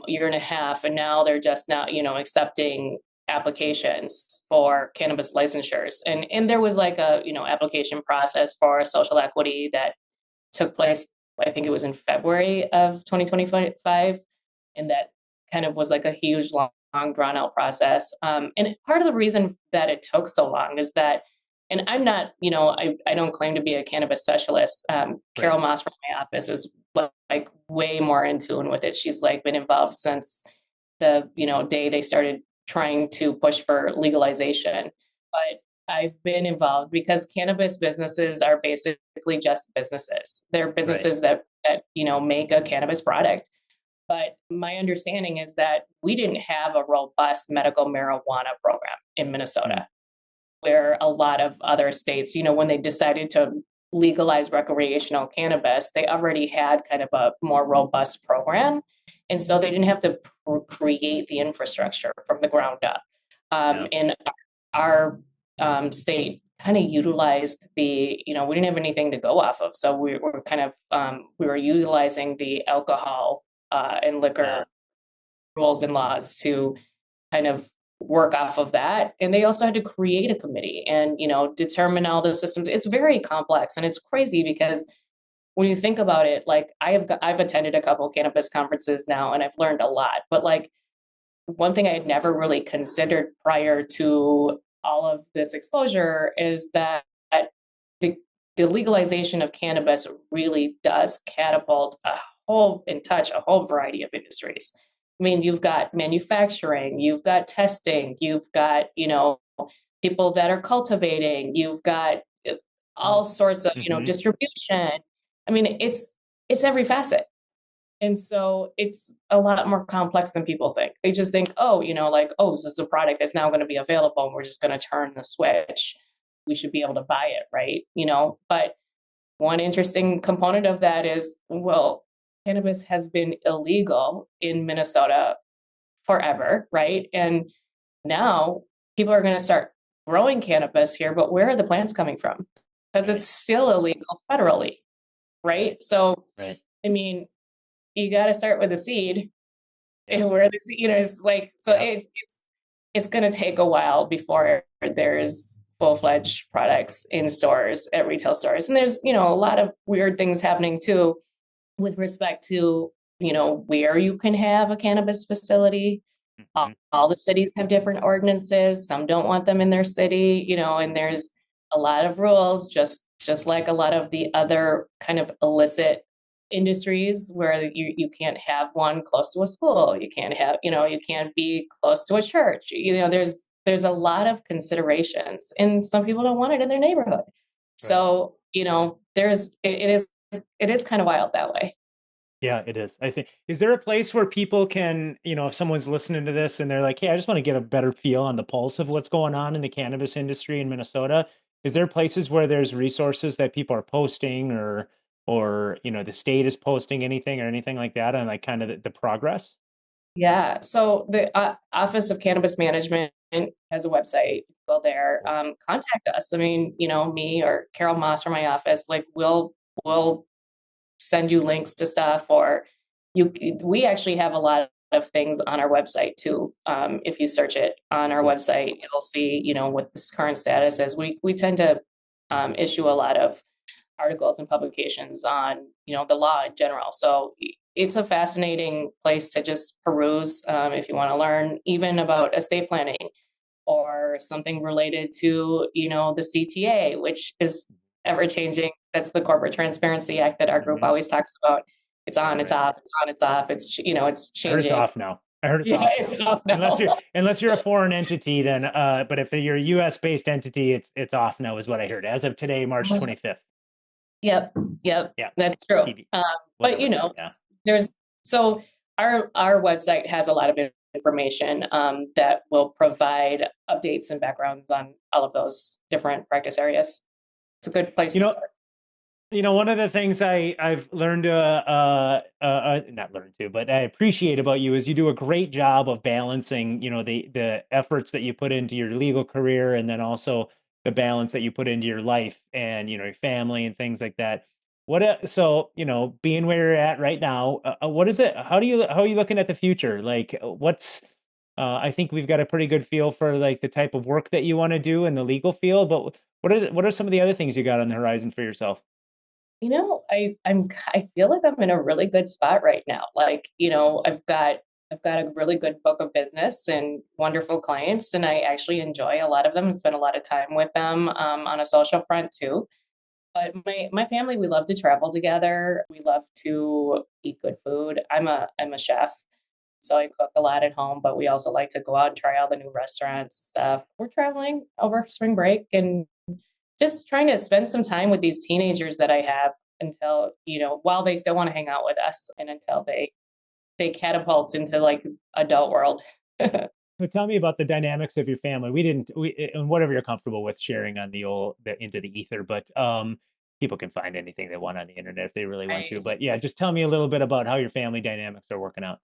year and a half, and now they're just now, accepting applications for cannabis licensures. And there was like a, application process for social equity that took place, I think it was in February of 2025. And that kind of was like a huge, long drawn out process. And part of the reason that it took so long is that, and I'm not, I don't claim to be a cannabis specialist. Right. Carol Moss from my office is like way more in tune with it. She's like been involved since the, day they started trying to push for legalization. But I've been involved because cannabis businesses are basically just businesses. They're Right. businesses that make a cannabis product. But my understanding is that we didn't have a robust medical marijuana program in Mm. Minnesota, where a lot of other states, when they decided to legalize recreational cannabis, they already had kind of a more robust program. And so they didn't have to create the infrastructure from the ground up. Yeah. And our state kind of utilized we didn't have anything to go off of. So we were kind of, we were utilizing the alcohol and Yeah. liquor rules and laws to kind of work off of that. And they also had to create a committee and, determine all the systems. It's very complex and it's crazy because when you think about it, like I've attended a couple of cannabis conferences now and I've learned a lot. But like one thing I had never really considered prior to all of this exposure is that the, the legalization of cannabis really does catapult and touch a whole variety of industries. I mean, you've got manufacturing, you've got testing, you've got, people that are cultivating, you've got all sorts of, Mm-hmm. distribution. I mean, it's every facet. And so it's a lot more complex than people think. They just think, oh, like, oh, this is a product that's now going to be available and we're just going to turn the switch. We should be able to buy it, right? But one interesting component of that is, well, cannabis has been illegal in Minnesota forever, right? And now people are going to start growing cannabis here, but where are the plants coming from? Because Right. it's still illegal federally, right? So, Right. I mean, you got to start with the seed Yeah. and where the seed, it's like, so Yeah. it's going to take a while before there's full-fledged products in stores at retail stores. And there's, a lot of weird things happening too with respect to, where you can have a cannabis facility. Mm-hmm. All the cities have different ordinances. Some don't want them in their city, and there's a lot of rules, just like a lot of the other kind of illicit industries where you can't have one close to a school. You can't have, you can't be close to a church. There's a lot of considerations and some people don't want it in their neighborhood. Right. So, it is kind of wild that way. Yeah, it is. I think, is there a place where people can, if someone's listening to this and they're like, hey, I just want to get a better feel on the pulse of what's going on in the cannabis industry in Minnesota. Is there places where there's resources that people are posting or, the state is posting anything or anything like that on like kind of the progress? Yeah. So the Office of Cannabis Management has a website. Go there. Contact us. I mean, me or Carol Moss from my office. Like we'll send you links to stuff, or you. We actually have a lot of things on our website too. If you search it on our website, you'll see what this current status is. We tend to issue a lot of articles and publications on the law in general. So it's a fascinating place to just peruse if you want to learn even about estate planning or something related to the CTA, which is ever changing. That's the Corporate Transparency Act that our group always talks about. It's on, it's off, it's on, it's off. It's it's I heard it's changing. off now. I heard it's Yeah, off it's now. off now. Unless you're a foreign entity, then but if you're a US based entity, it's off now, is what I heard. As of today, March 25th. Yep. Yeah. That's true. TV. But Yeah. there's so our website has a lot of information that will provide updates and backgrounds on all of those different practice areas. It's a good place to start. One of the things I've learned not learned to, but I appreciate about you is you do a great job of balancing, the efforts that you put into your legal career, and then also the balance that you put into your life and, your family and things like that. So, being where you're at right now, what is it? How are you looking at the future? Like I think we've got a pretty good feel for like the type of work that you want to do in the legal field, but what are some of the other things you got on the horizon for yourself? I feel like I'm in a really good spot right now. Like, I've got a really good book of business and wonderful clients, and I actually enjoy a lot of them and spend a lot of time with them on a social front too. But my family, we love to travel together. We love to eat good food. I'm a chef, so I cook a lot at home, but we also like to go out and try all the new restaurants stuff. We're traveling over spring break and just trying to spend some time with these teenagers that I have until, while they still want to hang out with us and until they catapult into like adult world. So tell me about the dynamics of your family. And whatever you're comfortable with sharing on into the ether, but people can find anything they want on the internet if they really want to. But yeah, just tell me a little bit about how your family dynamics are working out.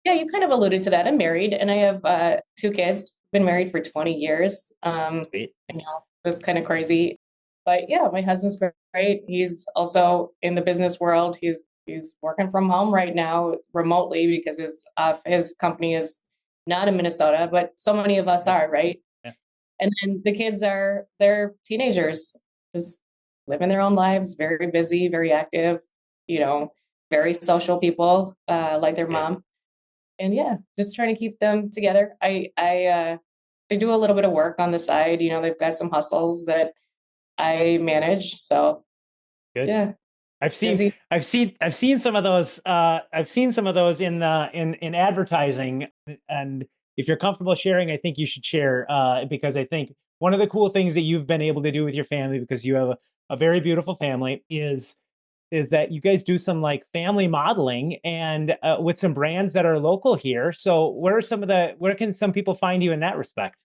Yeah, you kind of alluded to that. I'm married and I have 2 kids. Been married for 20 years. Sweet. I know it was kind of crazy. But yeah, my husband's great. He's also in the business world. He's working from home right now remotely because his company is not in Minnesota, but so many of us are, right? Yeah. And then the kids they're teenagers, just living their own lives, very busy, very active, very social people, like their mom. And yeah, just trying to keep them together. They do a little bit of work on the side. They've got some hustles that I manage. So good. Yeah. I've seen some of those. I've seen some of those in advertising. And if you're comfortable sharing, I think you should share because I think one of the cool things that you've been able to do with your family, because you have a very beautiful family, is that you guys do some like family modeling and with some brands that are local here. So where can some people find you in that respect?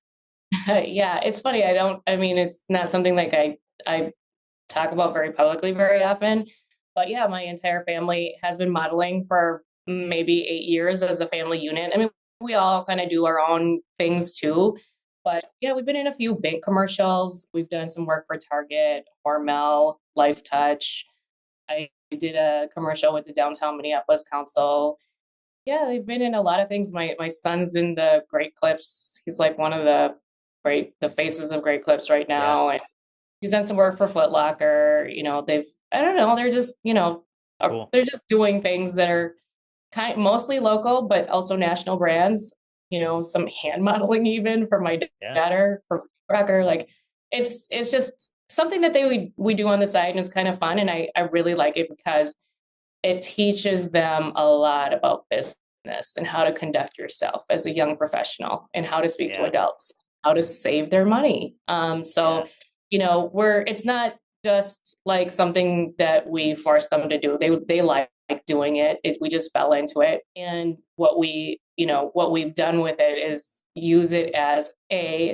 Yeah, it's funny. It's not something like I talk about very publicly very often, but yeah, my entire family has been modeling for maybe 8 years as a family unit. I mean, we all kind of do our own things too, but yeah, we've been in a few big commercials. We've done some work for Target, Hormel, Life Touch. I did a commercial with the Downtown Minneapolis Council. Yeah, they've been in a lot of things. My son's in the Great Clips. He's like one of the faces of Great Clips right now. Yeah. And he's done some work for Foot Locker. I don't know, they're just, cool. They're just doing things that are mostly local, but also national brands, some hand modeling even for my daughter, for Rocker. Like it's just something that we do on the side, and it's kind of fun. And I really like it because it teaches them a lot about business and how to conduct yourself as a young professional and how to speak to adults, how to save their money. It's not just like something that we force them to do. They like doing it. We just fell into it. And what we've done with it is use it as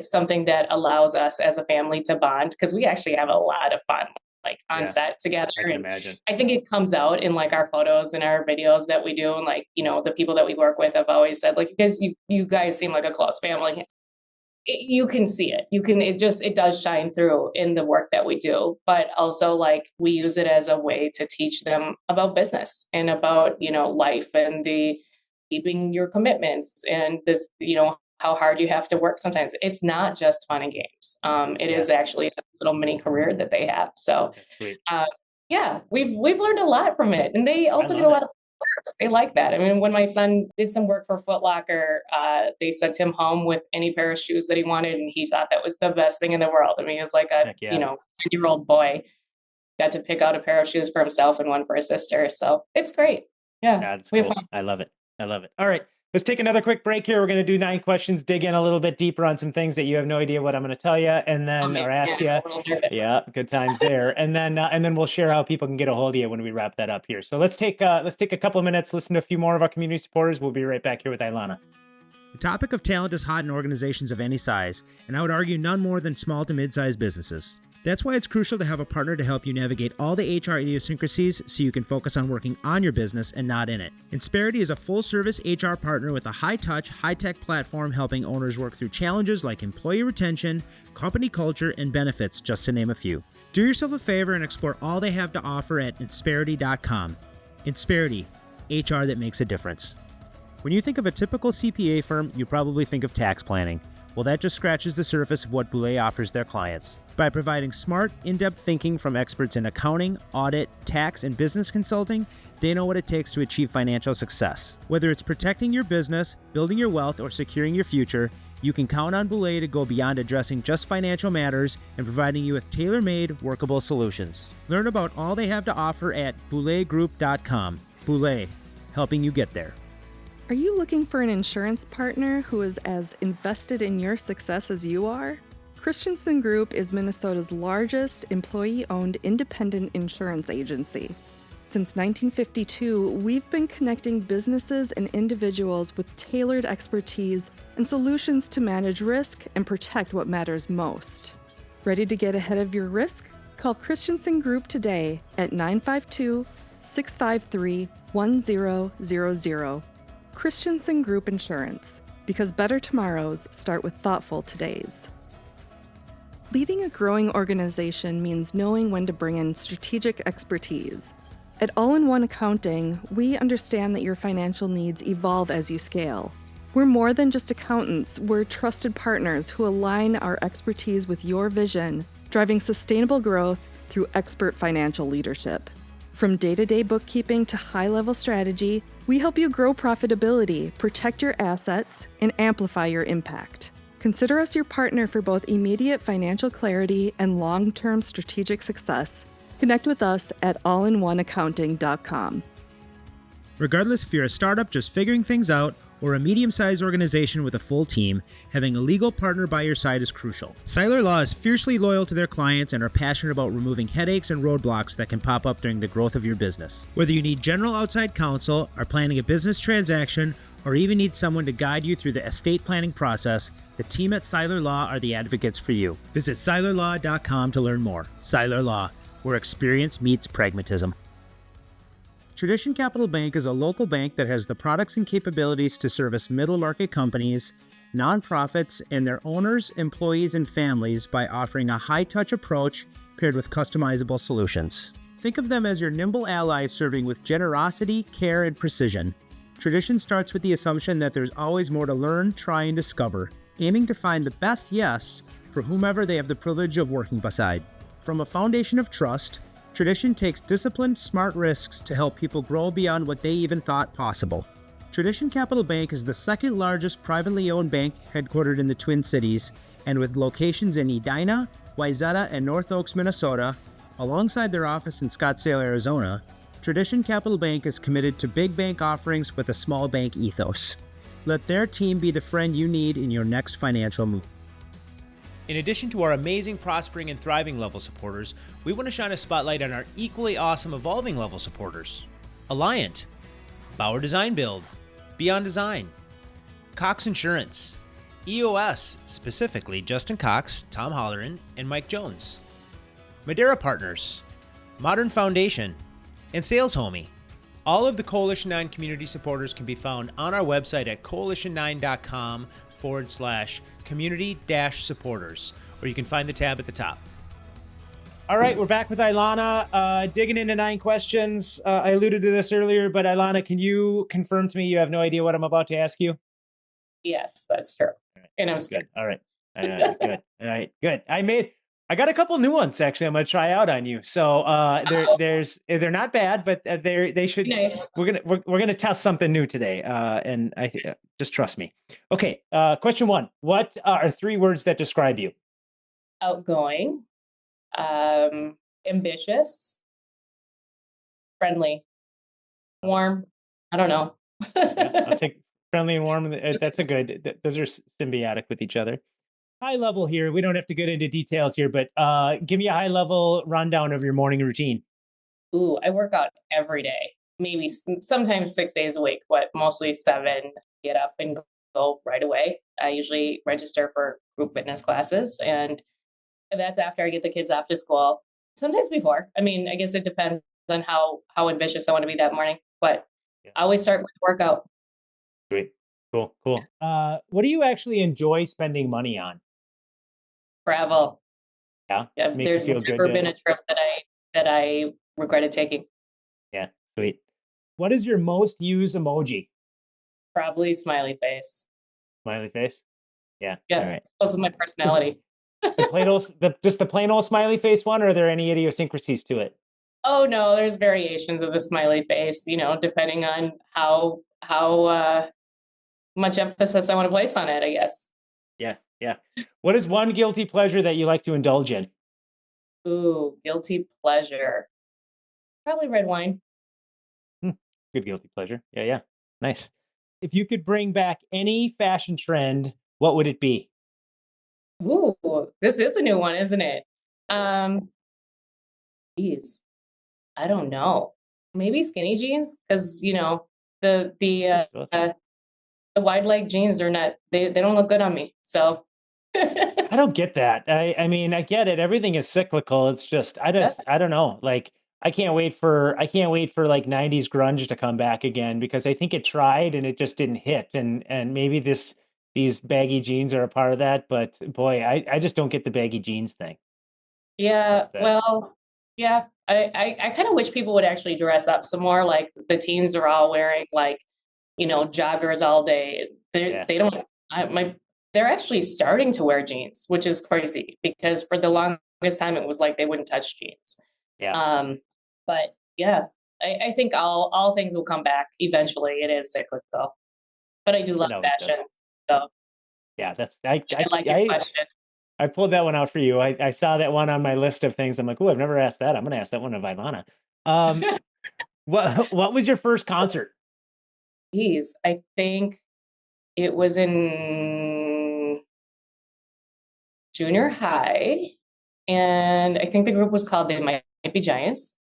something that allows us as a family to bond, because we actually have a lot of fun. like on set together. I can And imagine. I think it comes out in like our photos and our videos that we do. And like, you know, the people that we work with have always said, like, because you guys seem like a close family. You can see it. It does shine through in the work that we do, but also like we use it as a way to teach them about business and about, you know, life and the keeping your commitments and this, you know, how hard you have to work sometimes. It's not just fun and games. It is actually a little mini career that they have. So, yeah, we've learned a lot from it, and they also get a lot of perks. They like that. I mean, when my son did some work for Foot Locker, they sent him home with any pair of shoes that he wanted, and he thought that was the best thing in the world. I mean, he was like a 9-year-old boy, got to pick out a pair of shoes for himself and one for his sister. So it's great. Yeah, that's cool. I love it. All right. Let's take another quick break here. We're going to do 9 questions, dig in a little bit deeper on some things that you have no idea what I'm going to tell you, and then or ask you. Yeah, good times there. And then we'll share how people can get a hold of you when we wrap that up here. So let's take a couple of minutes, listen to a few more of our community supporters. We'll be right back here with Ailana. The topic of talent is hot in organizations of any size, and I would argue none more than small to mid-sized businesses. That's why it's crucial to have a partner to help you navigate all the HR idiosyncrasies so you can focus on working on your business and not in it. Insperity is a full-service HR partner with a high-touch, high-tech platform helping owners work through challenges like employee retention, company culture, and benefits, just to name a few. Do yourself a favor and explore all they have to offer at Insperity.com. Insperity, HR that makes a difference. When you think of a typical CPA firm, you probably think of tax planning. Well, that just scratches the surface of what Boulay offers their clients. By providing smart, in-depth thinking from experts in accounting, audit, tax, and business consulting, they know what it takes to achieve financial success. Whether it's protecting your business, building your wealth, or securing your future, you can count on Boulay to go beyond addressing just financial matters and providing you with tailor-made, workable solutions. Learn about all they have to offer at BoulayGroup.com. Boulay, helping you get there. Are you looking for an insurance partner who is as invested in your success as you are? Christensen Group is Minnesota's largest employee-owned independent insurance agency. Since 1952, we've been connecting businesses and individuals with tailored expertise and solutions to manage risk and protect what matters most. Ready to get ahead of your risk? Call Christensen Group today at 952-653-1000. Christensen Group Insurance, because better tomorrows start with thoughtful todays. Leading a growing organization means knowing when to bring in strategic expertise. At All-in-One Accounting, we understand that your financial needs evolve as you scale. We're more than just accountants, we're trusted partners who align our expertise with your vision, driving sustainable growth through expert financial leadership. From day-to-day bookkeeping to high-level strategy, we help you grow profitability, protect your assets, and amplify your impact. Consider us your partner for both immediate financial clarity and long-term strategic success. Connect with us at allinoneaccounting.com. Regardless if you're a startup just figuring things out or a medium-sized organization with a full team, having a legal partner by your side is crucial. Seiler Law is fiercely loyal to their clients and are passionate about removing headaches and roadblocks that can pop up during the growth of your business. Whether you need general outside counsel, are planning a business transaction, or even need someone to guide you through the estate planning process, the team at Seiler Law are the advocates for you. Visit SeilerLaw.com to learn more. Seiler Law, where experience meets pragmatism. Tradition Capital Bank is a local bank that has the products and capabilities to service middle-market companies, nonprofits, and their owners, employees, and families by offering a high-touch approach paired with customizable solutions. Think of them as your nimble allies serving with generosity, care, and precision. Tradition starts with the assumption that there's always more to learn, try, and discover, aiming to find the best yes for whomever they have the privilege of working beside. From a foundation of trust, Tradition takes disciplined, smart risks to help people grow beyond what they even thought possible. Tradition Capital Bank is the second largest privately owned bank headquartered in the Twin Cities and with locations in Edina, Wayzata, and North Oaks, Minnesota, alongside their office in Scottsdale, Arizona. Tradition Capital Bank is committed to big bank offerings with a small bank ethos. Let their team be the friend you need in your next financial move. In addition to our amazing, prospering, and thriving level supporters, we want to shine a spotlight on our equally awesome evolving level supporters. Alliant, Bauer Design Build, Beyond Design, Cox Insurance, EOS, specifically Justin Cox, Tom Holleran, and Mike Jones, Madera Partners, Modern Foundation, and Sales Homie. All of the Coalition 9 community supporters can be found on our website at coalition9.com/community-supporters, or you can find the tab at the top. All right, we're back with Ailana, digging into 9 questions. I alluded to this earlier, but Ailana, can you confirm to me you have no idea what I'm about to ask you? Yes, that's true. And I'm scared. Good. All right. Good. All right. Good. I got a couple new ones actually. I'm gonna try out on you. So they're not bad, but they should. Nice. We're gonna test something new today, and just trust me. Okay. Question 1: what are 3 words that describe you? Outgoing, ambitious, friendly, warm. I don't know. Yeah, I'll take friendly and warm. That's a good. Those are symbiotic with each other. High level here. We don't have to get into details here, but give me a high level rundown of your morning routine. Ooh, I work out every day. Maybe sometimes 6 days a week, but mostly 7. Get up and go right away. I usually register for group fitness classes, and that's after I get the kids off to school. Sometimes before. I mean, I guess it depends on how ambitious I want to be that morning, but I always start with workout. Great. Cool. What do you actually enjoy spending money on? Travel. Yeah. Yeah, Makes there's you feel never good. been a trip that I regretted taking. Yeah. Sweet. What is your most used emoji? Probably smiley face. Smiley face? Yeah. Yeah. All right. Because of my personality. Just the plain old smiley face one, or are there any idiosyncrasies to it? Oh no, there's variations of the smiley face, depending on how much emphasis I want to place on it, I guess. Yeah. What is one guilty pleasure that you like to indulge in? Ooh, guilty pleasure. Probably red wine. Good guilty pleasure. Yeah. Nice. If you could bring back any fashion trend, what would it be? Ooh, this is a new one, isn't it? Geez, I don't know. Maybe skinny jeans, because the wide leg jeans are not. They don't look good on me. So I don't get that. I mean, I get it. Everything is cyclical. It's just, I don't know. Like, I can't wait for like 90s grunge to come back again, because I think it tried and it just didn't hit. And maybe these baggy jeans are a part of that. But boy, I just don't get the baggy jeans thing. yeah, well, yeah. I kind of wish people would actually dress up some more. Like the teens are all wearing joggers all day. They don't. They're actually starting to wear jeans, which is crazy, because for the longest time it was like they wouldn't touch jeans. Yeah. But yeah, I think all things will come back eventually. It is cyclical, but I do love fashion. So yeah, I like your question. I pulled that one out for you. I saw that one on my list of things. I'm like, oh, I've never asked that. I'm going to ask that one of Ailana. What was your first concert? Geez, I think it was in junior high, and I think the group was called They Might Be Giants.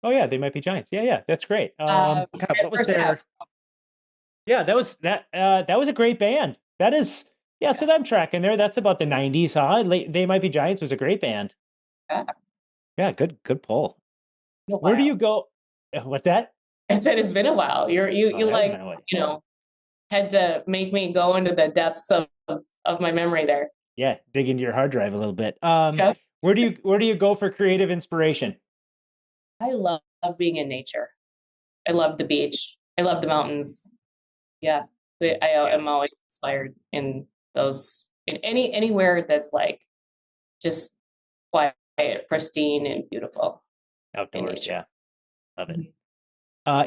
Oh yeah, They Might Be Giants. Yeah, that's great. God, what was their? Yeah, that was a great band. That is, yeah. So I'm tracking there. That's about the 90s, huh? They Might Be Giants was a great band. Yeah, good pull. Where do you go? What's that? I said it's been a while. You had to make me go into the depths of my memory there. Yeah, dig into your hard drive a little bit. Where do you go for creative inspiration? I love being in nature. I love the beach. I love the mountains. Yeah, I am always inspired in those, in anywhere that's like just quiet, pristine, and beautiful. Outdoors, yeah, love it.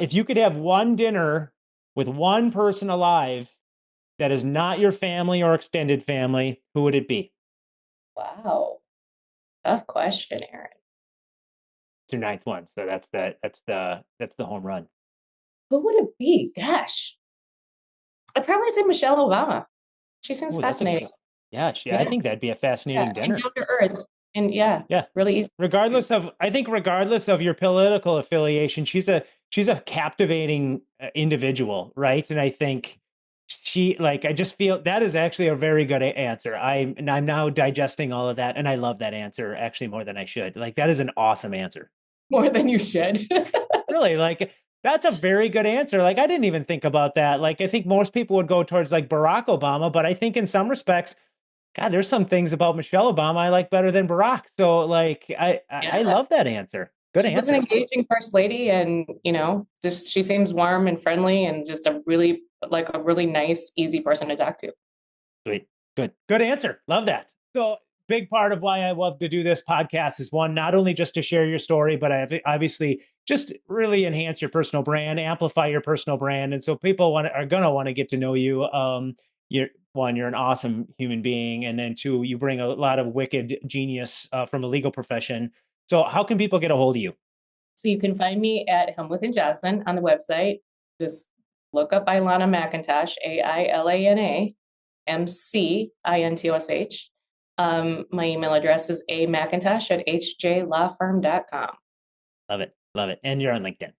If you could have one dinner with one person alive that is not your family or extended family, who would it be? Wow, tough question, Aaron. It's your 9th one, so that's the home run. Who would it be? Gosh, I'd probably say Michelle Obama. She seems fascinating. I think that'd be a fascinating dinner. And down to earth, and really easy. Regardless of your political affiliation, she's a captivating individual, right? And I think I just feel that is actually a very good answer. I'm now digesting all of that, and I love that answer actually more than I should. Like, that is an awesome answer. more than you should. Really, like that's a very good answer. Like I didn't even think about that. Like I think most people would go towards like Barack Obama, but I think in some respects, God, there's some things about Michelle Obama I like better than Barack. So like I Yeah. love that answer. Good She was an answer. engaging first lady, and just she seems warm and friendly, and just a really nice, easy person to talk to. Sweet. Good answer. Love that. So big part of why I love to do this podcast is one, not only just to share your story, but obviously just really enhance your personal brand, amplify your personal brand. And so people are going to want to get to know you. You're an awesome human being. And then two, you bring a lot of wicked genius from a legal profession. So how can people get a hold of you? So you can find me at Helmuth and Johnson on the website. Just look up Ailana McIntosh, AILANA MCINTOSH. My email address is amcintosh@hjlawfirm.com. Love it. Love it. And you're on LinkedIn.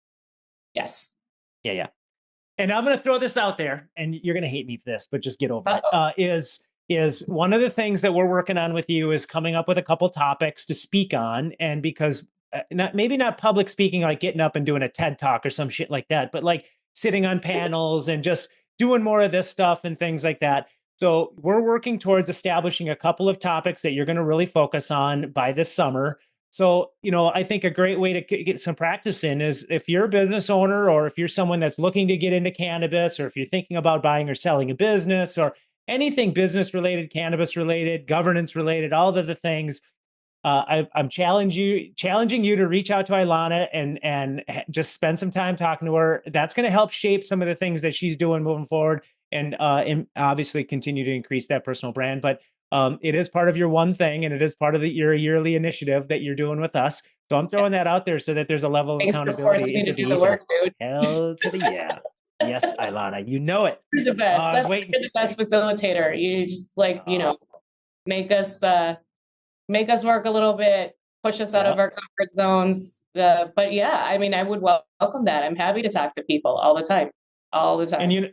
Yes. Yeah. And I'm going to throw this out there, and you're going to hate me for this, but just get over it. Is one of the things that we're working on with you is coming up with a couple topics to speak on. And because maybe not public speaking, like getting up and doing a TED talk or some shit like that, but like sitting on panels and just doing more of this stuff and things like that. So we're working towards establishing a couple of topics that you're going to really focus on by this summer. So, I think a great way to get some practice in is if you're a business owner, or if you're someone that's looking to get into cannabis, or if you're thinking about buying or selling a business, or anything business related, cannabis related, governance related, all of the things, I'm challenging you to reach out to Ailana and just spend some time talking to her. That's going to help shape some of the things that she's doing moving forward, and obviously continue to increase that personal brand. But it is part of your one thing, and it is part of your yearly initiative that you're doing with us. So I'm throwing that out there so that there's a level of Thanks for accountability. forcing me to do the work, dude. Hell to the yeah. Yes, Ailana, you know it. You're the best. You're the best facilitator. You just make us work a little bit, push us out of our comfort zones. But yeah, I mean, I would welcome that. I'm happy to talk to people all the time. And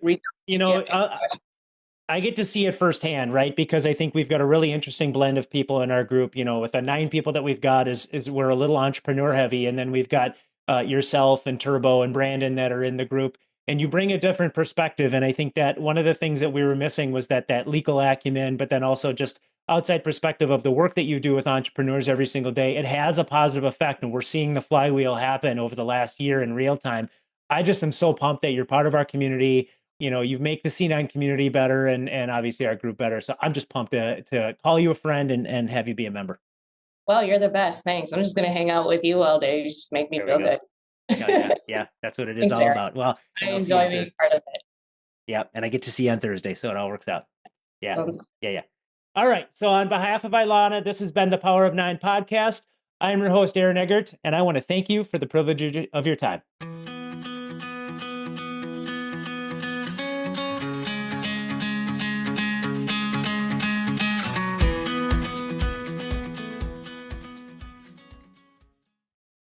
I get to see it firsthand, right? Because I think we've got a really interesting blend of people in our group. With the 9 people that we've got, is we're a little entrepreneur heavy, and then we've got yourself and Turbo and Brandon that are in the group, and you bring a different perspective. And I think that one of the things that we were missing was that legal acumen, but then also just outside perspective of the work that you do with entrepreneurs every single day. It has a positive effect, and we're seeing the flywheel happen over the last year in real time. I just am so pumped that you're part of our community. You make the C9 community better, and obviously our group better. So I'm just pumped to call you a friend and have you be a member. Well, you're the best. Thanks. I'm just going to hang out with you all day. You just make me feel good. Yeah, that's what it is all about. Well, I enjoy being part of it. Yeah, and I get to see you on Thursday, so it all works out. Yeah. All right. So on behalf of Ailana, this has been the Power of 9 podcast. I'm your host, Aaron Eggert, and I want to thank you for the privilege of your time.